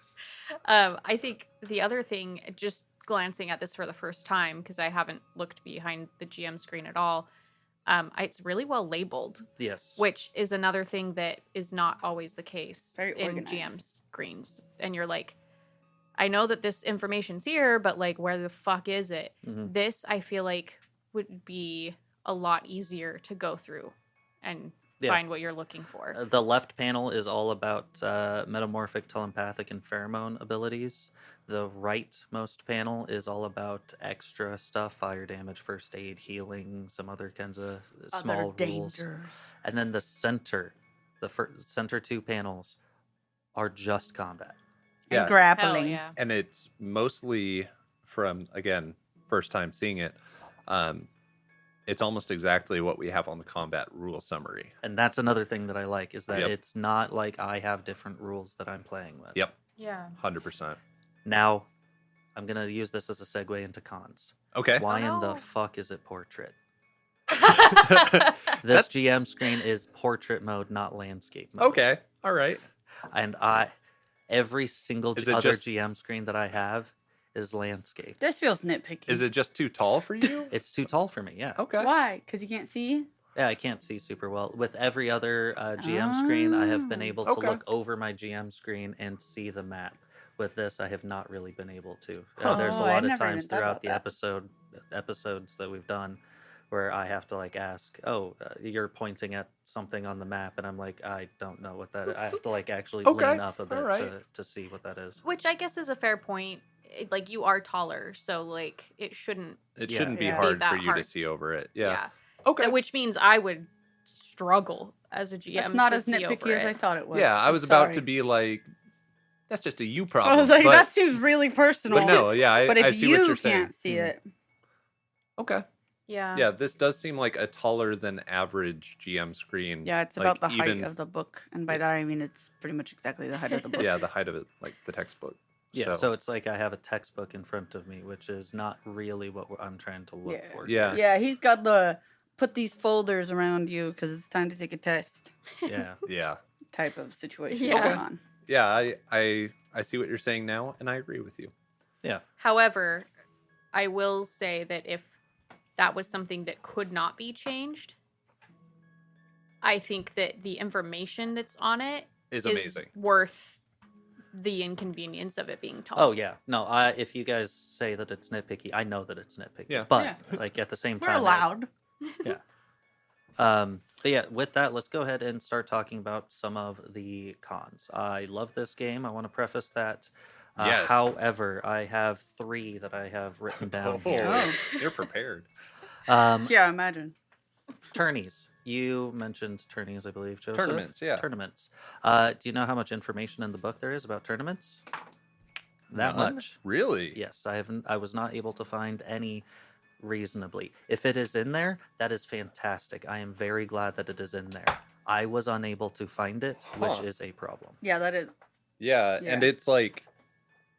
I think the other thing, just glancing at this for the first time, because I haven't looked behind the GM screen at all, it's really well labeled, Yes. which is another thing that is not always the case Very in organized. GM screens. And you're like, I know that this information's here, but like, where the fuck is it? Mhm. This, I feel like, would be a lot easier to go through and find what you're looking for. The left panel is all about metamorphic, telepathic, and pheromone abilities. The rightmost panel is all about extra stuff: fire damage, first aid, healing, some other kinds of small rules. And then the center, center two panels, are just combat. Yeah. And grappling. Hell yeah. And it's mostly from, again, first time seeing it. It's almost exactly what we have on the combat rule summary. And that's another thing that I like, is that Yep. it's not like I have different rules that I'm playing with. Yep, Yeah. 100%. Now, I'm going to use this as a segue into cons. Okay. Why Oh, in no. the fuck is it portrait? This GM screen is portrait mode, not landscape mode. Okay. All right. And every single Is it other just- GM screen that I have is landscape. This feels nitpicky. Is it just too tall for you? It's too tall for me, yeah. Okay. Why? Because you can't see? Yeah, I can't see super well. With every other GM screen, I have been able to Okay. look over my GM screen and see the map. With this, I have not really been able to. Huh. There's a Oh, I lot of never times even thought throughout about the that. episodes that we've done where I have to like ask, you're pointing at something on the map, and I'm like, I don't know what that is. I have to like actually Okay, lean up a bit alright. to see what that is. Which I guess is a fair point. Like, you are taller, so like it shouldn't. It Yeah. shouldn't be Yeah. hard Be that for you hard. to see over it. Yeah. Yeah. Okay. Which means I would struggle as a GM. It's not to as see over nitpicky as I it. thought it was. Yeah, I I'm was about to sorry. be like, that's just a you problem. I was like, but, that seems really personal. but no, yeah, But I if see what you you're saying. can't see it, Okay. Yeah. Yeah, this does seem like a taller than average GM screen. yeah, it's like, about the height even of the book, and by that I mean it's pretty much exactly the height of the book. Yeah, the height of it, like the textbook. Yeah, so it's like I have a textbook in front of me, which is not really what I'm trying to look for. Yeah. Yeah, he's got the put these folders around you because it's time to take a test Yeah. Yeah. type of situation Yeah. going on. Yeah, I see what you're saying now, and I agree with you. Yeah. However, I will say that if that was something that could not be changed, I think that the information that's on it Is amazing. worth the inconvenience of it being tall. Oh yeah. No, if you guys say that it's nitpicky, I know that it's nitpicky. Yeah. But like at the same We're time, allowed. But yeah, with that, let's go ahead and start talking about some of the cons. I love this game. I want to preface that. Yes. However, I have 3 that I have written down here. Oh. You're prepared. Yeah, imagine. Tourneys. You mentioned tourneys, I believe, Joseph. Tournaments, yeah. Tournaments. Do you know how much information in the book there is about tournaments? That None? much. Really? Yes, I was not able to find any reasonably. If it is in there, that is fantastic. I am very glad that it is in there. I was unable to find it, which Huh. is a problem. Yeah, that is. Yeah, and Yeah. it's like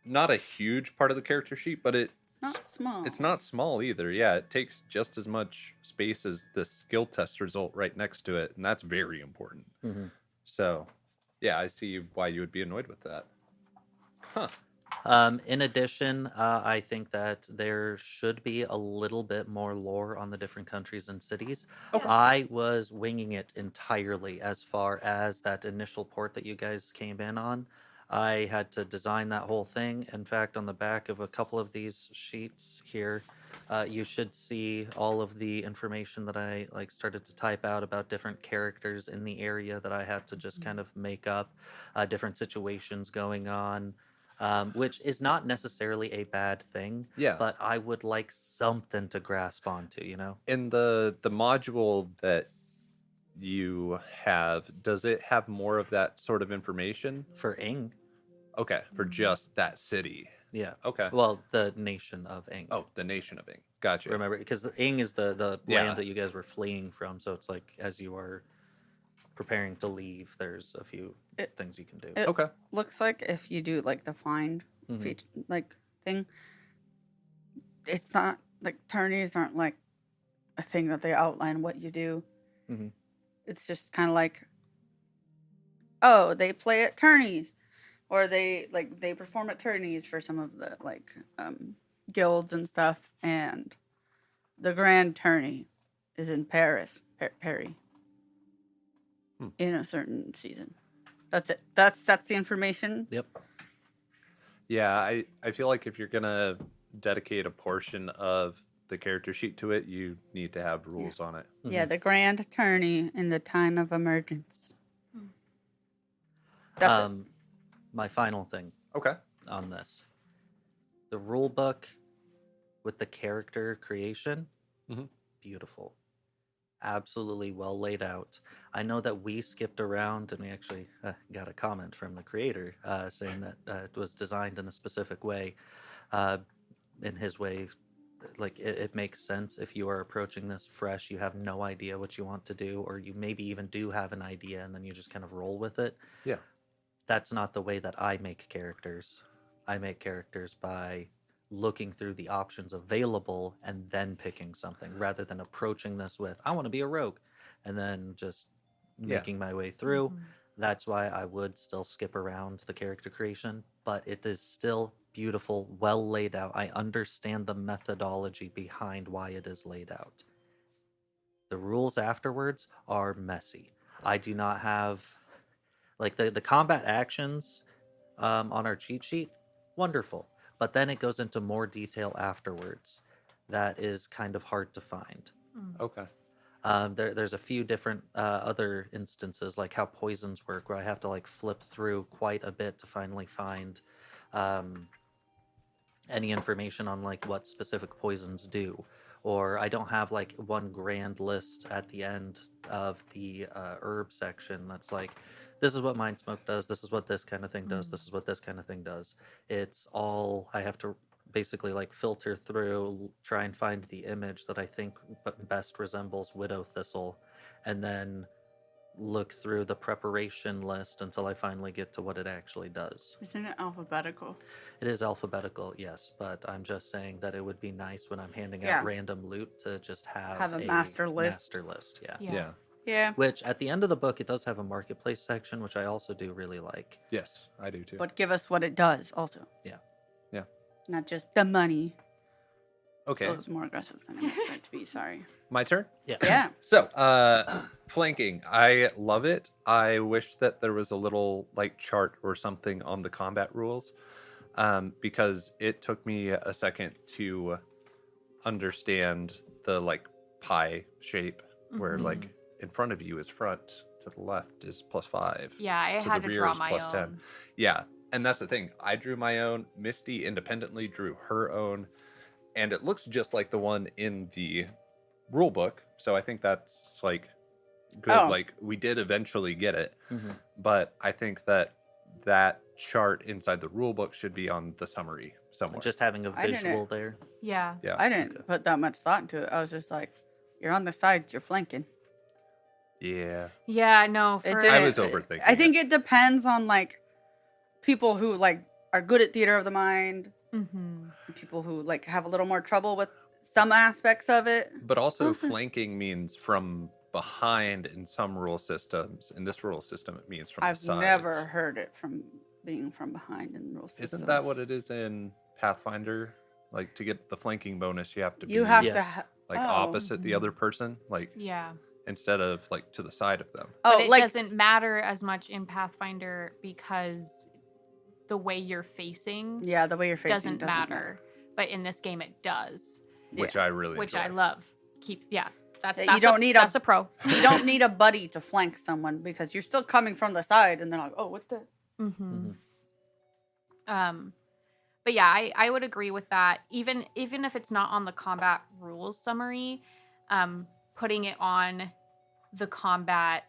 not a huge part of the character sheet, but It's not small. it's not small either. Yeah, it takes just as much space as the skill test result right next to it, and that's very important. Mm-hmm. So, yeah, I see why you would be annoyed with that. Huh. In addition, I think that there should be a little bit more lore on the different countries and cities. Okay. I was winging it entirely as far as that initial port that you guys came in on. I had to design that whole thing. In fact, on the back of a couple of these sheets here, you should see all of the information that I started to type out about different characters in the area that I had to just kind of make up, different situations going on. Which is not necessarily a bad thing. Yeah. But I would like something to grasp onto, you know? In the module that you have, does it have more of that sort of information? For Ing. Okay, for just that city. Yeah. Okay. Well, the nation of Ing. Oh, the nation of Ing. Gotcha. Remember, because Ing is the Yeah. land that you guys were fleeing from. So it's like as you are preparing to leave, there's a few things you can do. It Okay. looks like if you do like the find Mhm. feature, like thing, it's not like tourneys aren't like a thing that they outline what you do. Mhm. It's just kind of like, oh, they play at tourneys, or they perform at tourneys for some of the guilds and stuff. And the grand tourney is in Paris, Paris, in a certain season. That's it. That's the information. Yep. Yeah, I feel like if you're gonna dedicate a portion of the character sheet to it, you need to have rules on it. Yeah, the grand tourney in the time of emergence. That's it. My final thing Okay. on this. The rule book with the character creation, Mhm. beautiful. Absolutely well laid out. I know that we skipped around and we actually got a comment from the creator saying that it was designed in a specific way. In his way, like it makes sense if you are approaching this fresh, you have no idea what you want to do, or you maybe even do have an idea and then you just kind of roll with it. Yeah. That's not the way that I make characters. I make characters by looking through the options available and then picking something rather than approaching this with, I want to be a rogue, and then just making my way through. That's why I would still skip around the character creation, but it is still beautiful, well laid out. I understand the methodology behind why it is laid out. The rules afterwards are messy. I do not have like the combat actions on our cheat sheet, wonderful. But then it goes into more detail afterwards. That is kind of hard to find. Okay. There's a few different other instances, like how poisons work, where I have to like flip through quite a bit to finally find any information on like what specific poisons do, or I don't have like one grand list at the end of the herb section that's like, this is what mind smoke does, this is what this kind of thing does, this is what this kind of thing does. It's all, I have to basically like filter through, try and find the image that I think best resembles widow thistle, and then look through the preparation list until I finally get to what it actually does. Isn't it alphabetical? It is alphabetical, yes, but I'm just saying that it would be nice when I'm handing Yeah. out random loot to just Have a master list. Master list, yeah. Yeah. Yeah. Yeah. Which at the end of the book, it does have a marketplace section, which I also do really like. Yes, I do too. But give us what it does also. Yeah. Yeah. Not just the money. Okay, It was more aggressive than I expected it to be. Sorry. my turn. Yeah. Yeah. So, flanking. I love it. I wish that there was a little like chart or something on the combat rules, because it took me a second to understand the like pie shape, where Mhm. like in front of you is front, to the left is +5. Yeah, I To had the to rear draw is my +10. own. Yeah, and that's the thing. I drew my own. Misty independently drew her own, and it looks just like the one in the rule book. So I think that's like good. Oh. Like we did eventually get it, Mhm. but I think that that chart inside the rule book should be on the summary somewhere. Just having a I didn't- visual there. Yeah. yeah, I didn't Okay. put that much thought into it. I was just like, you're on the sides, you're flanking. yeah. Yeah, no, It for didn't- I was overthinking. I think it depends on like people who like are good at theater of the mind, Mhm. and people who like have a little more trouble with some aspects of it. But also, Also- flanking means from behind in some rule systems. In this rule system, it means from I've the sides. never heard it from being from behind in rule systems. Isn't that what it is in Pathfinder? Like to get the flanking bonus, you have to be You have Yes. to. like oh. opposite the Mhm. other person, like Yeah. instead of like to the side of them. Oh, But it like doesn't matter as much in Pathfinder because the way you're facing yeah, the way you're facing doesn't matter. But in this game, it does, Which I really which enjoy. I love. That's Yeah, you that's don't a, need a- that's a pro. You don't need a buddy to flank someone because you're still coming from the side, and they're like, "Oh, what the?" Mm-hmm. Mhm. But yeah, I would agree with that. Even if it's not on the combat rules summary, putting it on the combat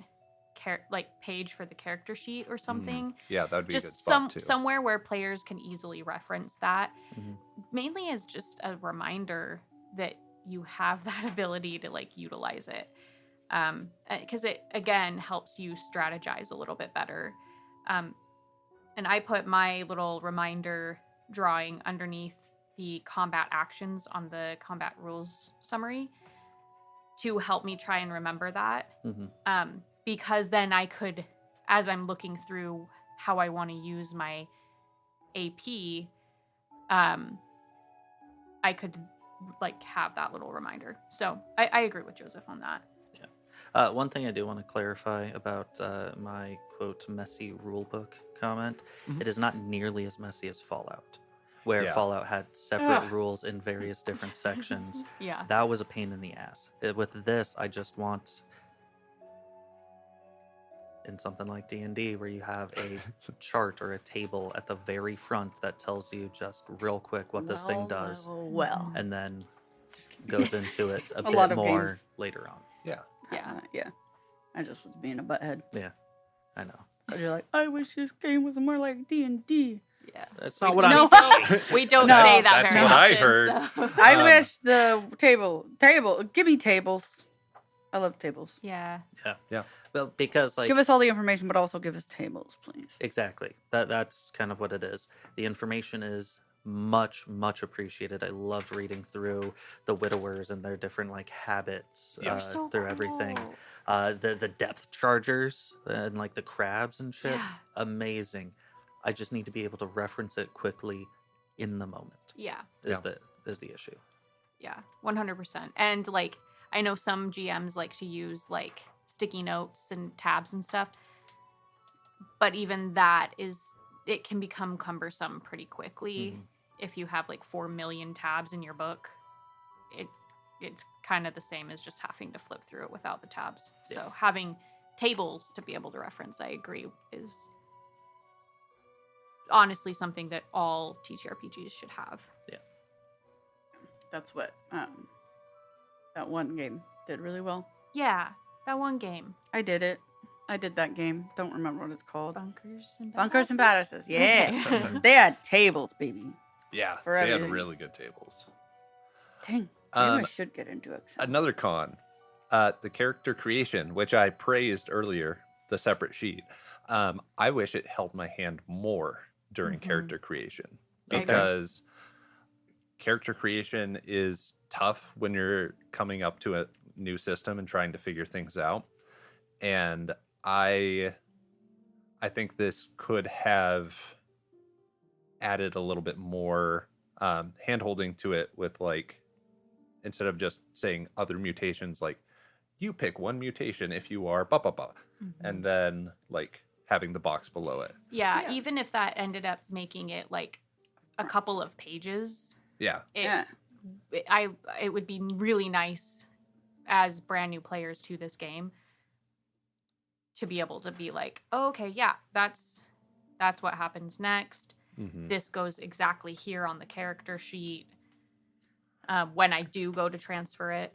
page for the character sheet or something, Yeah, that would be a good just spot too. somewhere where players can easily reference that. Mhm. Mainly as just a reminder that you have that ability to like utilize it, because it again helps you strategize a little bit better. And I put my little reminder drawing underneath the combat actions on the combat rules summary to help me try and remember that. Mhm. Because then I could, as I'm looking through how I want to use my AP, I could like have that little reminder. So I agree with Joseph on that. One thing I do want to clarify about my quote messy rulebook comment: Mhm. it is not nearly as messy as Fallout, where Yeah. Fallout had separate Ugh. rules in various different sections. Yeah. That was a pain in the ass. With this, I just want in something like D&D where you have a chart or a table at the very front that tells you just real quick what this thing does, Well, and then Just kidding. goes into it a, lot bit of more games. later on. Yeah. Yeah. Yeah. I just was being a butthead. I know. But you're like, I wish this game was more like D&D. Yeah. That's We not what don't I'm say- We don't No. say that That's very what I often. heard. So. I wish the table, give me tables. I love tables. Yeah. Well, because like Give us all the information, but also give us tables, please. exactly that's kind of what it is. The information is much appreciated. I love reading through the widowers and their different like habits Yeah. So through everything. cool. The depth chargers and like the crabs and shit, Yeah. amazing. I just need to be able to reference it quickly in the moment. Yeah. Is the issue. Yeah. 100%. And like, I know some GMs like to use like sticky notes and tabs and stuff. But even that it can become cumbersome pretty quickly Mhm. if you have like 4 million tabs in your book. It's kind of the same as just having to flip through it without the tabs. Yeah. So having tables to be able to reference, I agree, is honestly something that all TTRPGs should have. That's what That one game did really well. Yeah, that one game. I did it. I did that game. Don't remember what it's called. Bunkers and Bunkers and Badasses? Badasses. Yeah. Okay. They had tables, baby. Yeah, For they had everything. really good tables. Dang. Maybe I Um, should get into it. Another con, the character creation, which I praised earlier, the separate sheet. I wish it held my hand more during Mhm. character creation Okay. because character creation is tough when you're coming up to a new system and trying to figure things out. And I think this could have added a little bit more hand holding to it with, like, instead of just saying other mutations, like you pick one mutation if you are blah blah blah, and then like having the box below it. Yeah, Yeah. even if that ended up making it like a couple of pages, Yeah, Yeah. it would be really nice as brand new players to this game to be able to be like, oh, okay, yeah, that's what happens next. Mhm. This goes exactly here on the character sheet. When I do go to transfer it.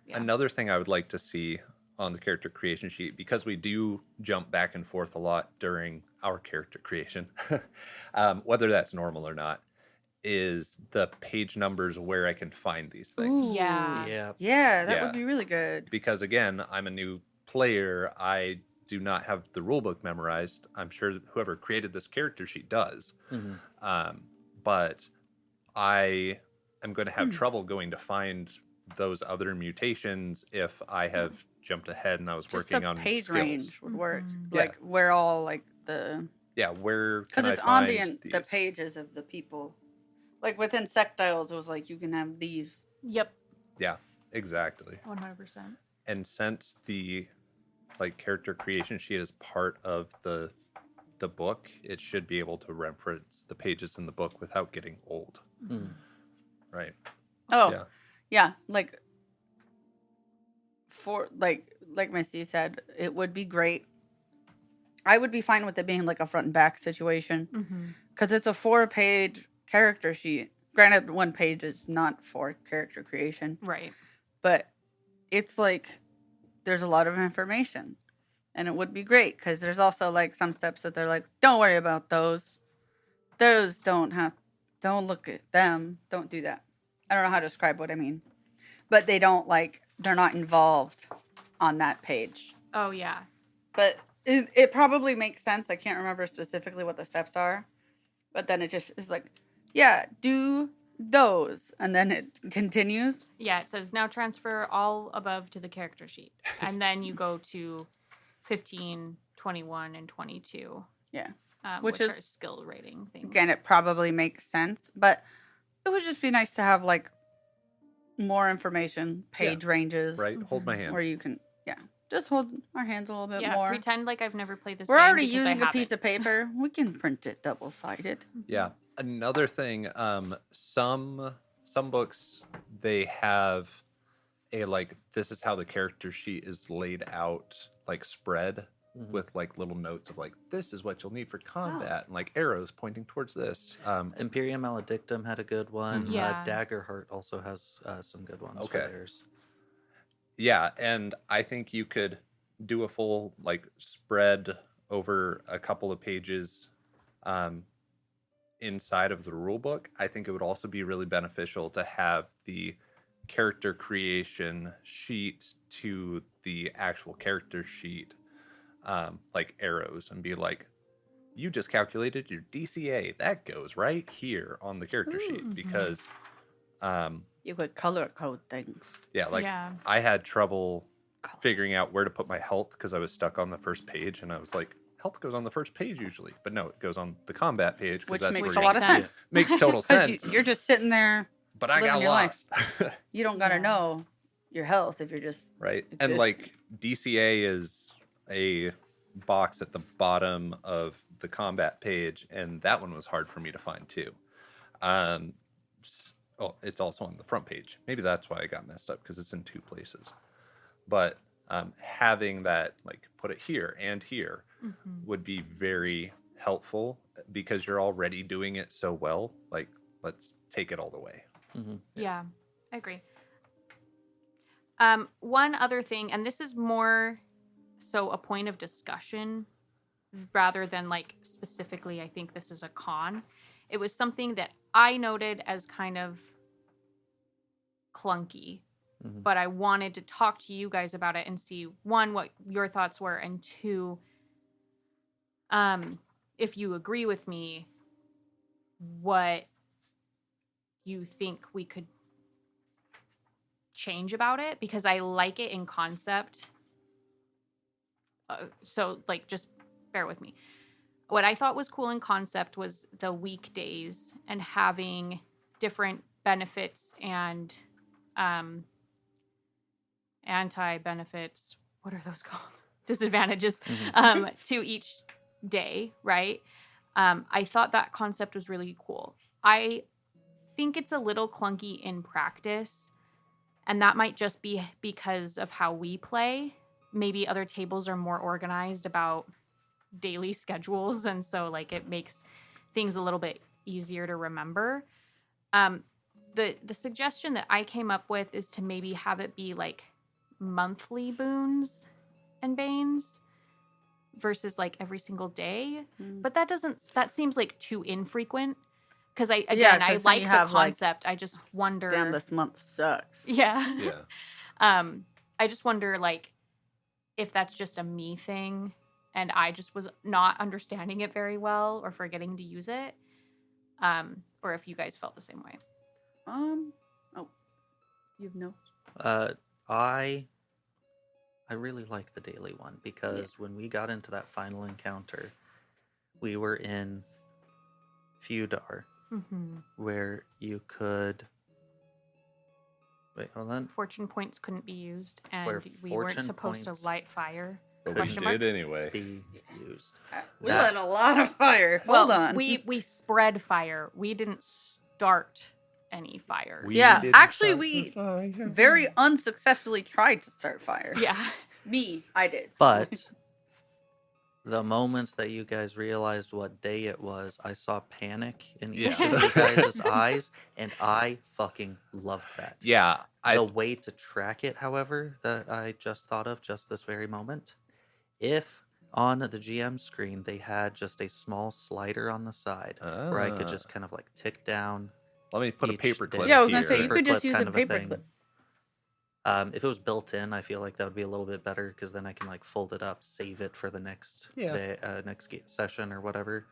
Yeah. Another thing I would like to see on the character creation sheet, because we do jump back and forth a lot during our character creation, whether that's normal or not, is the page numbers where I can find these things. Ooh. Yeah. Yeah. Yeah, that Yeah. would be really good. Because again, I'm a new player. I do not have the rule book memorized. I'm sure whoever created this character sheet does. Mhm. But I am going to have trouble going to find those other mutations if I have jumped ahead and I was Just working the on page skills. range would work. Mhm. Yeah. Like where all like the Yeah, where can because I it's on find the these? pages of the people. Like with insectiles, it was like you can have these. Yep. Yeah, exactly. 100%. And since the like character creation sheet is part of the book, it should be able to reference the pages in the book without getting old. Mhm. Right. Oh, Yeah. yeah. Like for like Misty said, it would be great. I would be fine with it being like a front and back situation Mm-hmm. because it's a 4-page character sheet. Granted, 1 page is not for character creation, Right. but it's like there's a lot of information, and it would be great because there's also like some steps that they're like, don't worry about those. Those don't look at them. Don't do that. I don't know how to describe what I mean, but they're not involved on that page. Oh, yeah. But it probably makes sense. I can't remember specifically what the steps are, but then it just is like, yeah, do those, and then it continues. Yeah, it says now transfer all above to the character sheet. And then you go to 15, 21, and 22. Yeah. Which Which are is- skill rating things. Again, it probably makes sense, but it would just be nice to have like more information, page ranges, Right. Hold my hand. where you can, just hold our hands a little bit yeah, more. pretend like I've never played this We're game already because I using a piece haven't. of paper. We can print it double-sided. Yeah. Another thing, some books, they have a like, this is how the character sheet is laid out, like spread Mhm. with like little notes of like, this is what you'll need for combat, and like arrows pointing towards this. Imperium Maledictum had a good one. Yeah. Daggerheart also has some good ones Okay. for theirs. Yeah, and I think you could do a full like spread over a couple of pages inside of the rule book. I think it would also be really beneficial to have the character creation sheet to the actual character sheet, like arrows, and be like, you just calculated your DCA. That goes right here on the character Ooh. sheet because You could color code things. yeah, like yeah. I had trouble Colors. figuring out where to put my health because I was stuck on the first page, and I was like, health goes on the first page usually, but no, it goes on the combat page because Which that's makes where a you- lot of sense. sense. makes total Because sense. you're just sitting there. But I got living your life. lost, You don't gotta Yeah. know your health if you're just. right? And Exist. like DCA is a box at the bottom of the combat page, and that one was hard for me to find too. Oh, it's also on the front page. Maybe that's why I got messed up because it's in 2 places. But having that, like, put it here and here Mhm. would be very helpful because you're already doing it so well. Like, let's take it all the way. Mhm. Yeah, I agree. One other thing, and this is more so a point of discussion rather than like specifically, I think this is a con. It was something that I noted as kind of clunky, Mhm. but I wanted to talk to you guys about it and see, one, what your thoughts were, and two, if you agree with me, what you think we could change about it, because I like it in concept. So like, just bear with me. What I thought was cool in concept was the weekdays and having different benefits and anti-benefits. What are those called? Disadvantages to each day, right? I thought that concept was really cool. I think it's a little clunky in practice, and that might just be because of how we play. Maybe other tables are more organized about daily schedules, and so like it makes things a little bit easier to remember. The suggestion that I came up with is to maybe have it be like monthly boons and banes versus like every single day. But that seems like too infrequent, because I 'cause like then the you have, like, concept. I just wonder. Damn, this month sucks. Yeah. Yeah. I just wonder, like, if that's just a me thing and I just was not understanding it very well or forgetting to use it, or if you guys felt the same way. Oh, you've no. I really like the daily one because when we got into that final encounter, we were in Feudar, where you could. Wait, hold on. Fortune points couldn't be used, and Where we weren't fortune supposed to points light fire. But we Question mark? did anyway. Be used. We lit a lot of fire. Hold on. We spread fire. We didn't start any fire. We Yeah, didn't actually, start we the fire. very unsuccessfully tried to start fire. Yeah. I did. But the moments that you guys realized what day it was, I saw panic in each Yeah. of you guys' eyes, and I fucking loved that. Yeah. The way to track it, however, that I just thought of just this very moment, if on the GM screen they had just a small slider on the side where I could just kind of like tick down. Let me put a each paper day. clip Yeah, I was gonna here. say you could just Paperclip use a kind of a paper thing. clip. If it was built in, I feel like that would be a little bit better because then I can like fold it up, save it for the next day, session or whatever.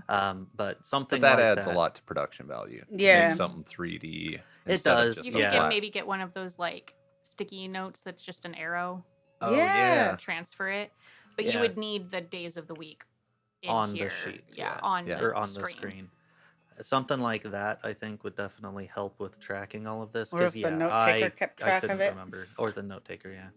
But something But that like adds a lot to production value. Yeah. Make something 3D. It instead of does, just You a could flat. maybe get one of those like sticky notes that's just an arrow. Oh, Yeah. yeah. Transfer it, but Yeah. you would need the days of the week in on here. the sheet. Yeah, Yeah. On the screen. Something like that, I think, would definitely help with tracking all of this. Or Because if the note taker kept I track couldn't of it. remember, or the note taker, yeah.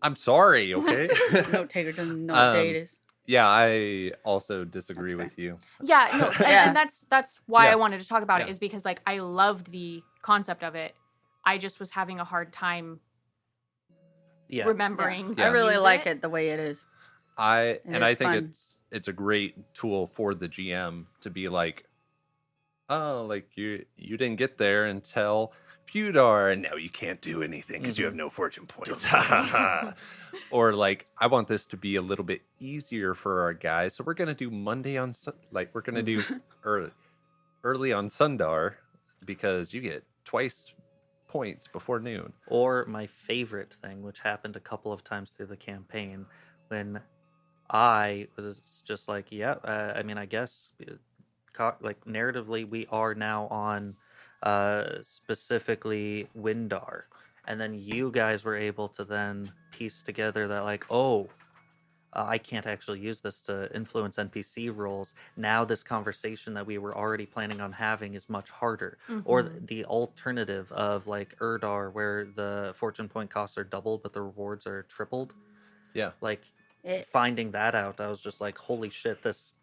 I'm sorry, okay? Note taker doesn't know what day it is. Yeah, I also disagree That's with you. Yeah, no, and, Yeah. and that's why Yeah. I wanted to talk about it, Yeah. is because like I loved the concept of it. I just was having a hard time Yeah. remembering. Yeah. I really use like it the way it is. I It is think fun. it's a great tool for the GM to be like, oh, like you didn't get there until Feudar, and now you can't do anything because you have no fortune points. Or like, I want this to be a little bit easier for our guys, so we're gonna do Monday on we're gonna do early on Sundar because you get twice points before noon. Or my favorite thing, which happened a couple of times through the campaign, when I was just like, yeah, I mean, I guess, like, narratively, we are now on specifically Windar. And then you guys were able to then piece together that, like, oh, I can't actually use this to influence NPC roles. Now this conversation that we were already planning on having is much harder. Or the alternative of like Erdar, where the fortune point costs are doubled, but the rewards are tripled. Yeah. Like finding that out, I was just like, holy shit, this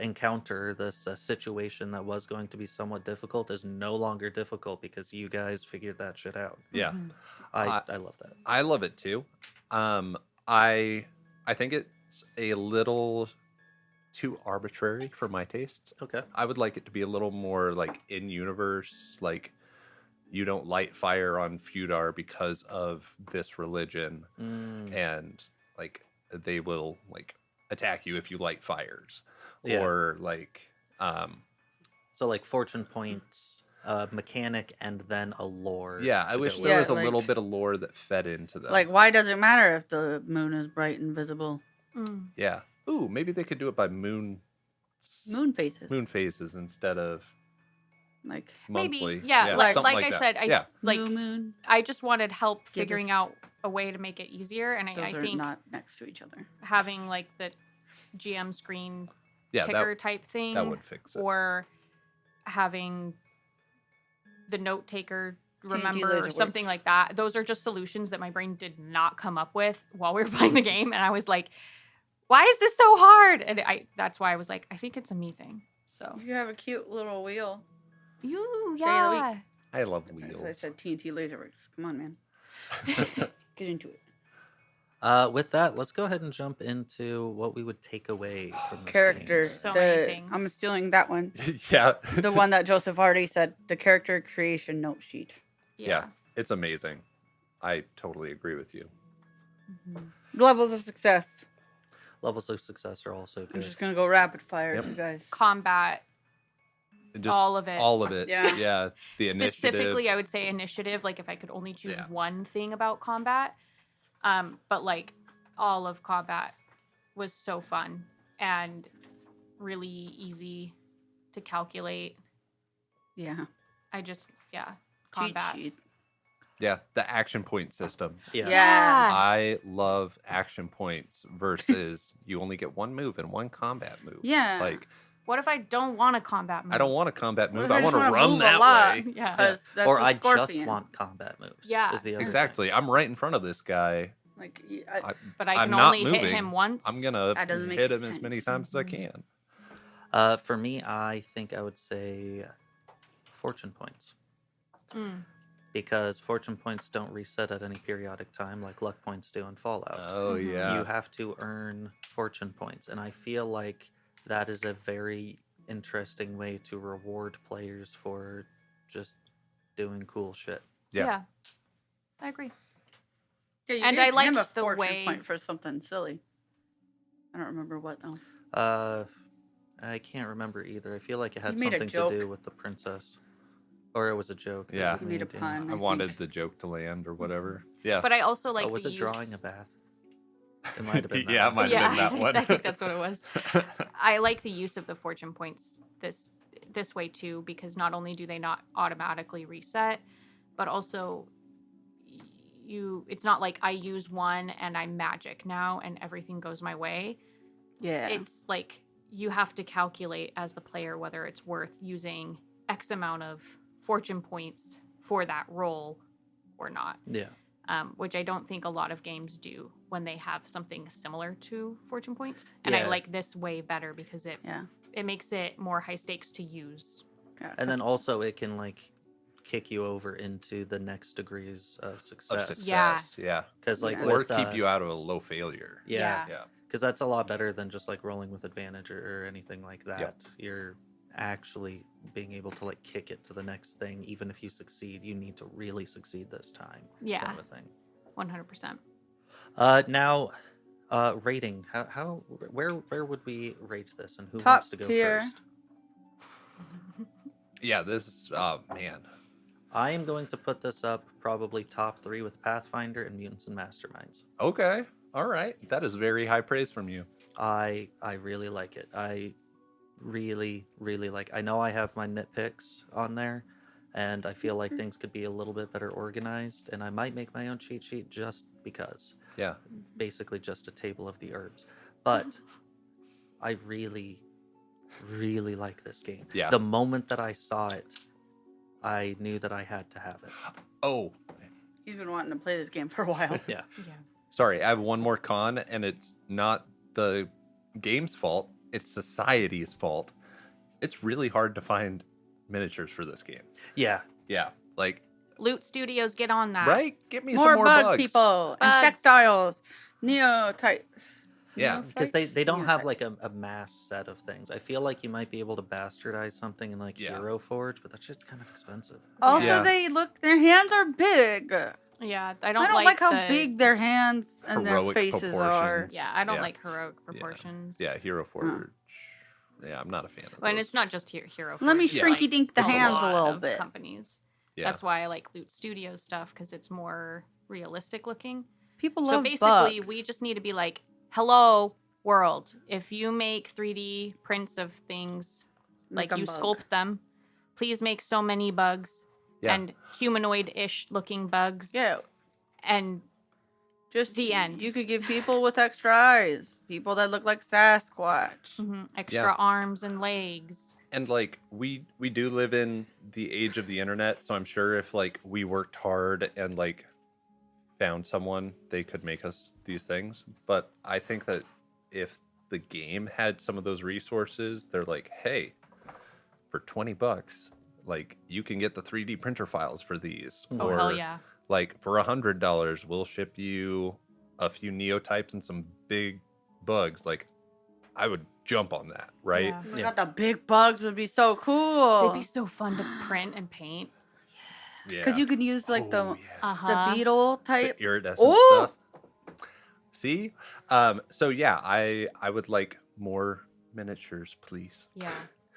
encounter, this situation that was going to be somewhat difficult is no longer difficult because you guys figured that shit out. Yeah. I love that. I love it too. I think it's a little too arbitrary for my tastes. Okay. I would like it to be a little more like in universe, like you don't light fire on Feudar because of this religion, and like they will like attack you if you light fires, or like so like fortune points, mechanic, and then a lore. Yeah, I wish with there Yeah, was a like- little bit of lore that fed into them. Like, why does it matter if the moon is bright and visible? Yeah. Ooh, maybe they could do it by Moon phases. moon phases instead of Like, monthly. Maybe, yeah. Like something I that. said, yeah. new moon. I just wanted help Give figuring us- out a way to make it easier, and Those I are think not next to each other. having like the GM screen Yeah, ticker type thing, that would fix it. or having the note taker remember or laser something works. like that. Those are just solutions that my brain did not come up with while we were playing the game, and I was like, why is this so hard? And that's why I was like, I think it's a me thing. So You have a cute little wheel. you of the yeah. I love As I wheels. said, TNT Laserworks. Come on, man. Get into it. With that, let's go ahead and jump into what we would take away from this Character. game. So many things. I'm stealing that one. Yeah. The one that Joseph already said. The character creation note sheet. Yeah. It's amazing. I totally agree with you. Levels of success. Levels of success are also I'm good. just gonna go rapid fire, Yep. you guys. Combat, Just all of it. all of it. Yeah. Yeah. The initiative. Specifically, I would say initiative. Like if I could only choose Yeah. one thing about combat, but like all of combat was so fun and really easy to calculate. Yeah. Cheat Combat. sheet. Yeah. The action point system. Yeah. Yeah. I love action points versus you only get one move and one combat move. Yeah. Like, What if I don't want a combat move? I don't want a combat What move. if I I just want to wanna run move a that lot? way. Yeah. Because that's Or a I scorpion. just want combat moves. Yeah. Is the other Exactly. I'm right in front of this guy. Like, But I I'm can not only hit moving. him once. I'm gonna That doesn't make hit him as many sense. times as I can. For me, I think I would say fortune points. Mm. Because fortune points don't reset at any periodic time like luck points do in Fallout. Oh Mhm. yeah. You have to earn fortune points. And I feel like that is a very interesting way to reward players for just doing cool shit. Yeah. I agree. yeah, you And gave I liked him a the fortune way- point for something silly. I don't remember what though. I can't remember either. I feel like it had You made a something to joke. do with the princess. Or it was a joke. that Yeah. we You made a made, yeah. pun. I wanted the joke to land or whatever. Yeah. But I also like Oh, was the it drawing use- a bath? It might have been that Yeah, it one. might have been that one. I think that's what it was. I like the use of the fortune points this way too, because not only do they not automatically reset, but also it's not like I use one and I'm magic now and everything goes my way. Yeah. It's like you have to calculate as the player whether it's worth using X amount of fortune points for that roll or not. Yeah. Which I don't think a lot of games do when they have something similar to fortune points. And I Yeah. like this way better because it makes it more high stakes to use. Yeah. And then also it can like kick you over into the next degrees of Of success. success. Yeah. Because like Yeah. Or with, keep you out of a low failure. Yeah. Yeah. Because that's a lot better than just like rolling with advantage or anything like that. Yep. You're actually being able to like kick it to the next thing. Even if you succeed, you need to really succeed this time. Yeah. Kind of a thing. 100%. Now, rating. Where would we rate this, and who Top wants to go tier. first? Yeah, this man. I am going to put this up probably top 3 with Pathfinder and Mutants and Masterminds. Okay. All right. That is very high praise from you. I really like it. I really like. I know I have my nitpicks on there, and I feel like things could be a little bit better organized. And I might make my own cheat sheet just because. Yeah. Basically, just a table of the herbs. But I really like this game. Yeah. The moment that I saw it, I knew that I had to have it. Oh, He's been wanting to play this game for a while. Yeah. Yeah. sorry. I have one more con, and it's not the game's fault. It's society's fault. It's really hard to find miniatures for this game. Yeah. Yeah. Like, Loot Studios, get on that. right? Give me More some more bug bugs. people, Bugs. insectiles, neotypes. Yeah. because they don't have like Neophytes. a mass set of things. I feel like you might be able to bastardize something in like Yeah. Hero Forge, but that shit's kind of expensive. Also, Yeah. their hands are big. Yeah, I I don't, don't like how the, big their hands and their Heroic faces are. proportions. Yeah, I don't Yeah. like heroic proportions. Yeah, Hero Forge. Yeah, I'm not a fan of And those. it's not just Hero. Let me Forge, it's, shrinky dink the like, hands a lot little of bit. Companies. Yeah. That's why I like Loot Studios stuff, because it's more realistic looking. People So love basically, bugs. we just need to be like, hello, world. If you make 3D prints of things, Make like 'em you bug. sculpt them, please make so many bugs Yeah. and humanoid-ish looking bugs. Yeah, And just The end. You could give people with extra eyes, people that look like Sasquatch. extra arms and legs. And like we do live in the age of the internet, so I'm sure if like we worked hard and like found someone, they could make us these things. But I think that if the game had some of those resources, they're like, hey, for $20, like you can get the 3D printer files for these. Oh, or hell yeah. like for $100, we'll ship you a few neotypes and some big bugs. Like I would jump on that, right? Yeah. Oh my God, the big bugs would be so cool. They'd be so fun to print and paint. Yeah. Because you could use like Oh, the beetle the type. iridescent Oh! stuff. See? So yeah, I would like more miniatures, please. Yeah.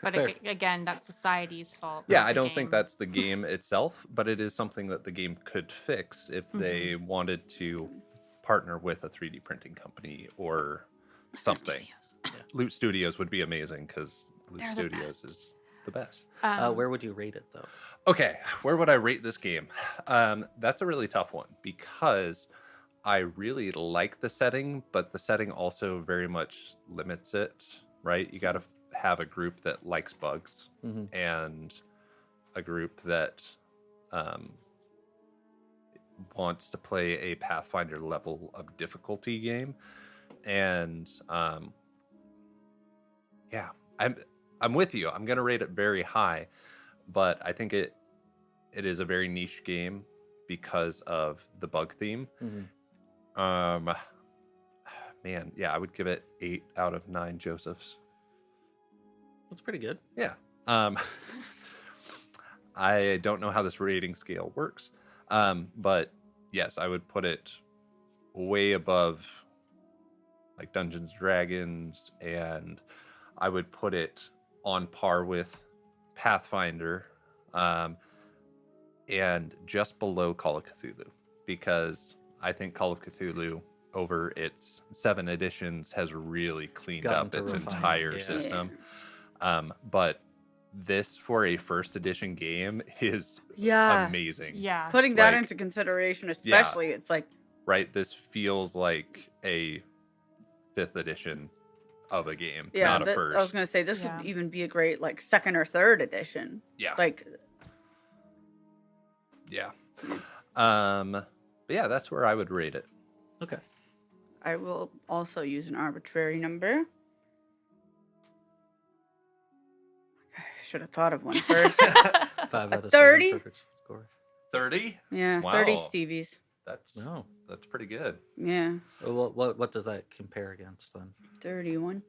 But Fair. again, that's society's fault. Yeah, not I the don't think game. that's the game itself, but it is something that the game could fix if they wanted to partner with a 3D printing company or something. Studios. Loot Studios would be amazing because Loot They're the Studios best. is the best. Where would you rate it though? Okay, where would I rate this game? That's a really tough one because I really like the setting, but the setting also very much limits it, right? You got to have a group that likes bugs and a group that wants to play a Pathfinder level of difficulty game. And yeah, I'm with you. I'm going to rate it very high, but I think it is a very niche game because of the bug theme. Man, yeah, I would give it 8 out of 9 Josephs. That's pretty good. Yeah. I don't know how this rating scale works, but yes, I would put it way above like Dungeons and Dragons, and I would put it on par with Pathfinder, and just below Call of Cthulhu, because I think Call of Cthulhu over its 7 editions has really cleaned Gotten up to its refine it, entire yeah. system. But this for a first edition game is amazing. Yeah. Putting that Like, into consideration, especially, it's like, Right? This feels like a 5th edition of a game, yeah, not a I first. was going to say, this Yeah. would even be a great, like, 2nd or 3rd edition. Yeah. Like, Yeah. But yeah, that's where I would rate it. Okay. I will also use an arbitrary number. I should have thought of one first. 5 out of 7. 30? Perfect score. 30? Yeah, 30 Wow. Stevies. No. That's pretty good. Yeah, What does that compare against then? 31.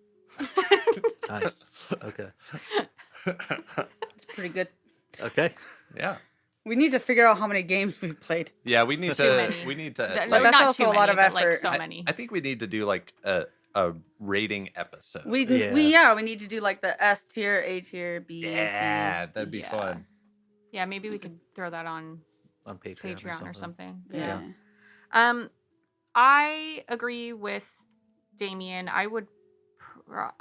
Nice. Okay. It's pretty good. Okay. Yeah. We need to figure out how many games we've played. Yeah, we need Too to many. we need to But But like, that's not also too a lot many, of but, like, effort. so I- many. I think we need to do like a rating episode. We Yeah. need to do like the S tier, A tier, B, yeah, that'd be Yeah. fun. Yeah, maybe we could throw that on On Patreon, Patreon or something. C. Yeah. I agree with Damien.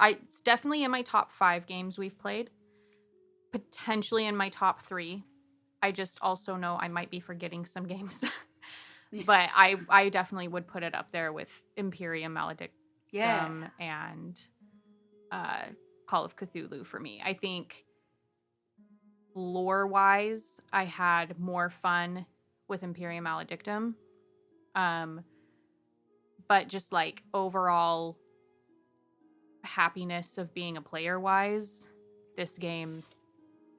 It's definitely in my top 5 games we've played. Potentially in my top 3. I just also know I might be forgetting some games. But I definitely would put it up there with Imperium Maledictum and Call of Cthulhu for me. I think lore-wise, I had more fun with Imperium Maledictum. But just like overall happiness of being a player wise, this game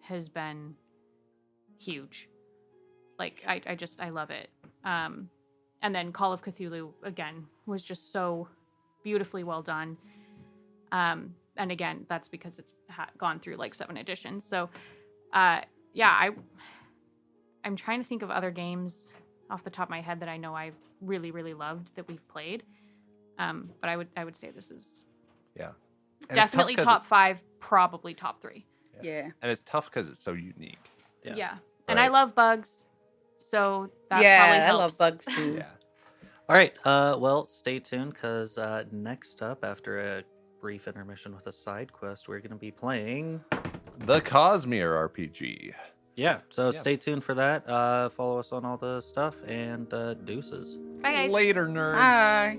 has been huge. Like I love it. And then Call of Cthulhu again was just so beautifully well done. And again, that's because it's gone through like 7 editions. So, yeah, I'm trying to think of other games off the top of my head that I know I've really, really loved that we've played. But I would say this is Yeah. And definitely it's tough 'cause top 5, probably top 3. Yeah. and it's tough because it's so unique. Yeah. And I Right. love bugs, so that probably Yeah, I helps. love bugs too. Yeah. All right. Well, stay tuned because next up, after a brief intermission with a side quest, we're going to be playing. The Cosmere RPG. Yeah. So Yeah. stay tuned for that. Follow us on all the stuff and deuces. Bye, guys. Later, nerds. Bye.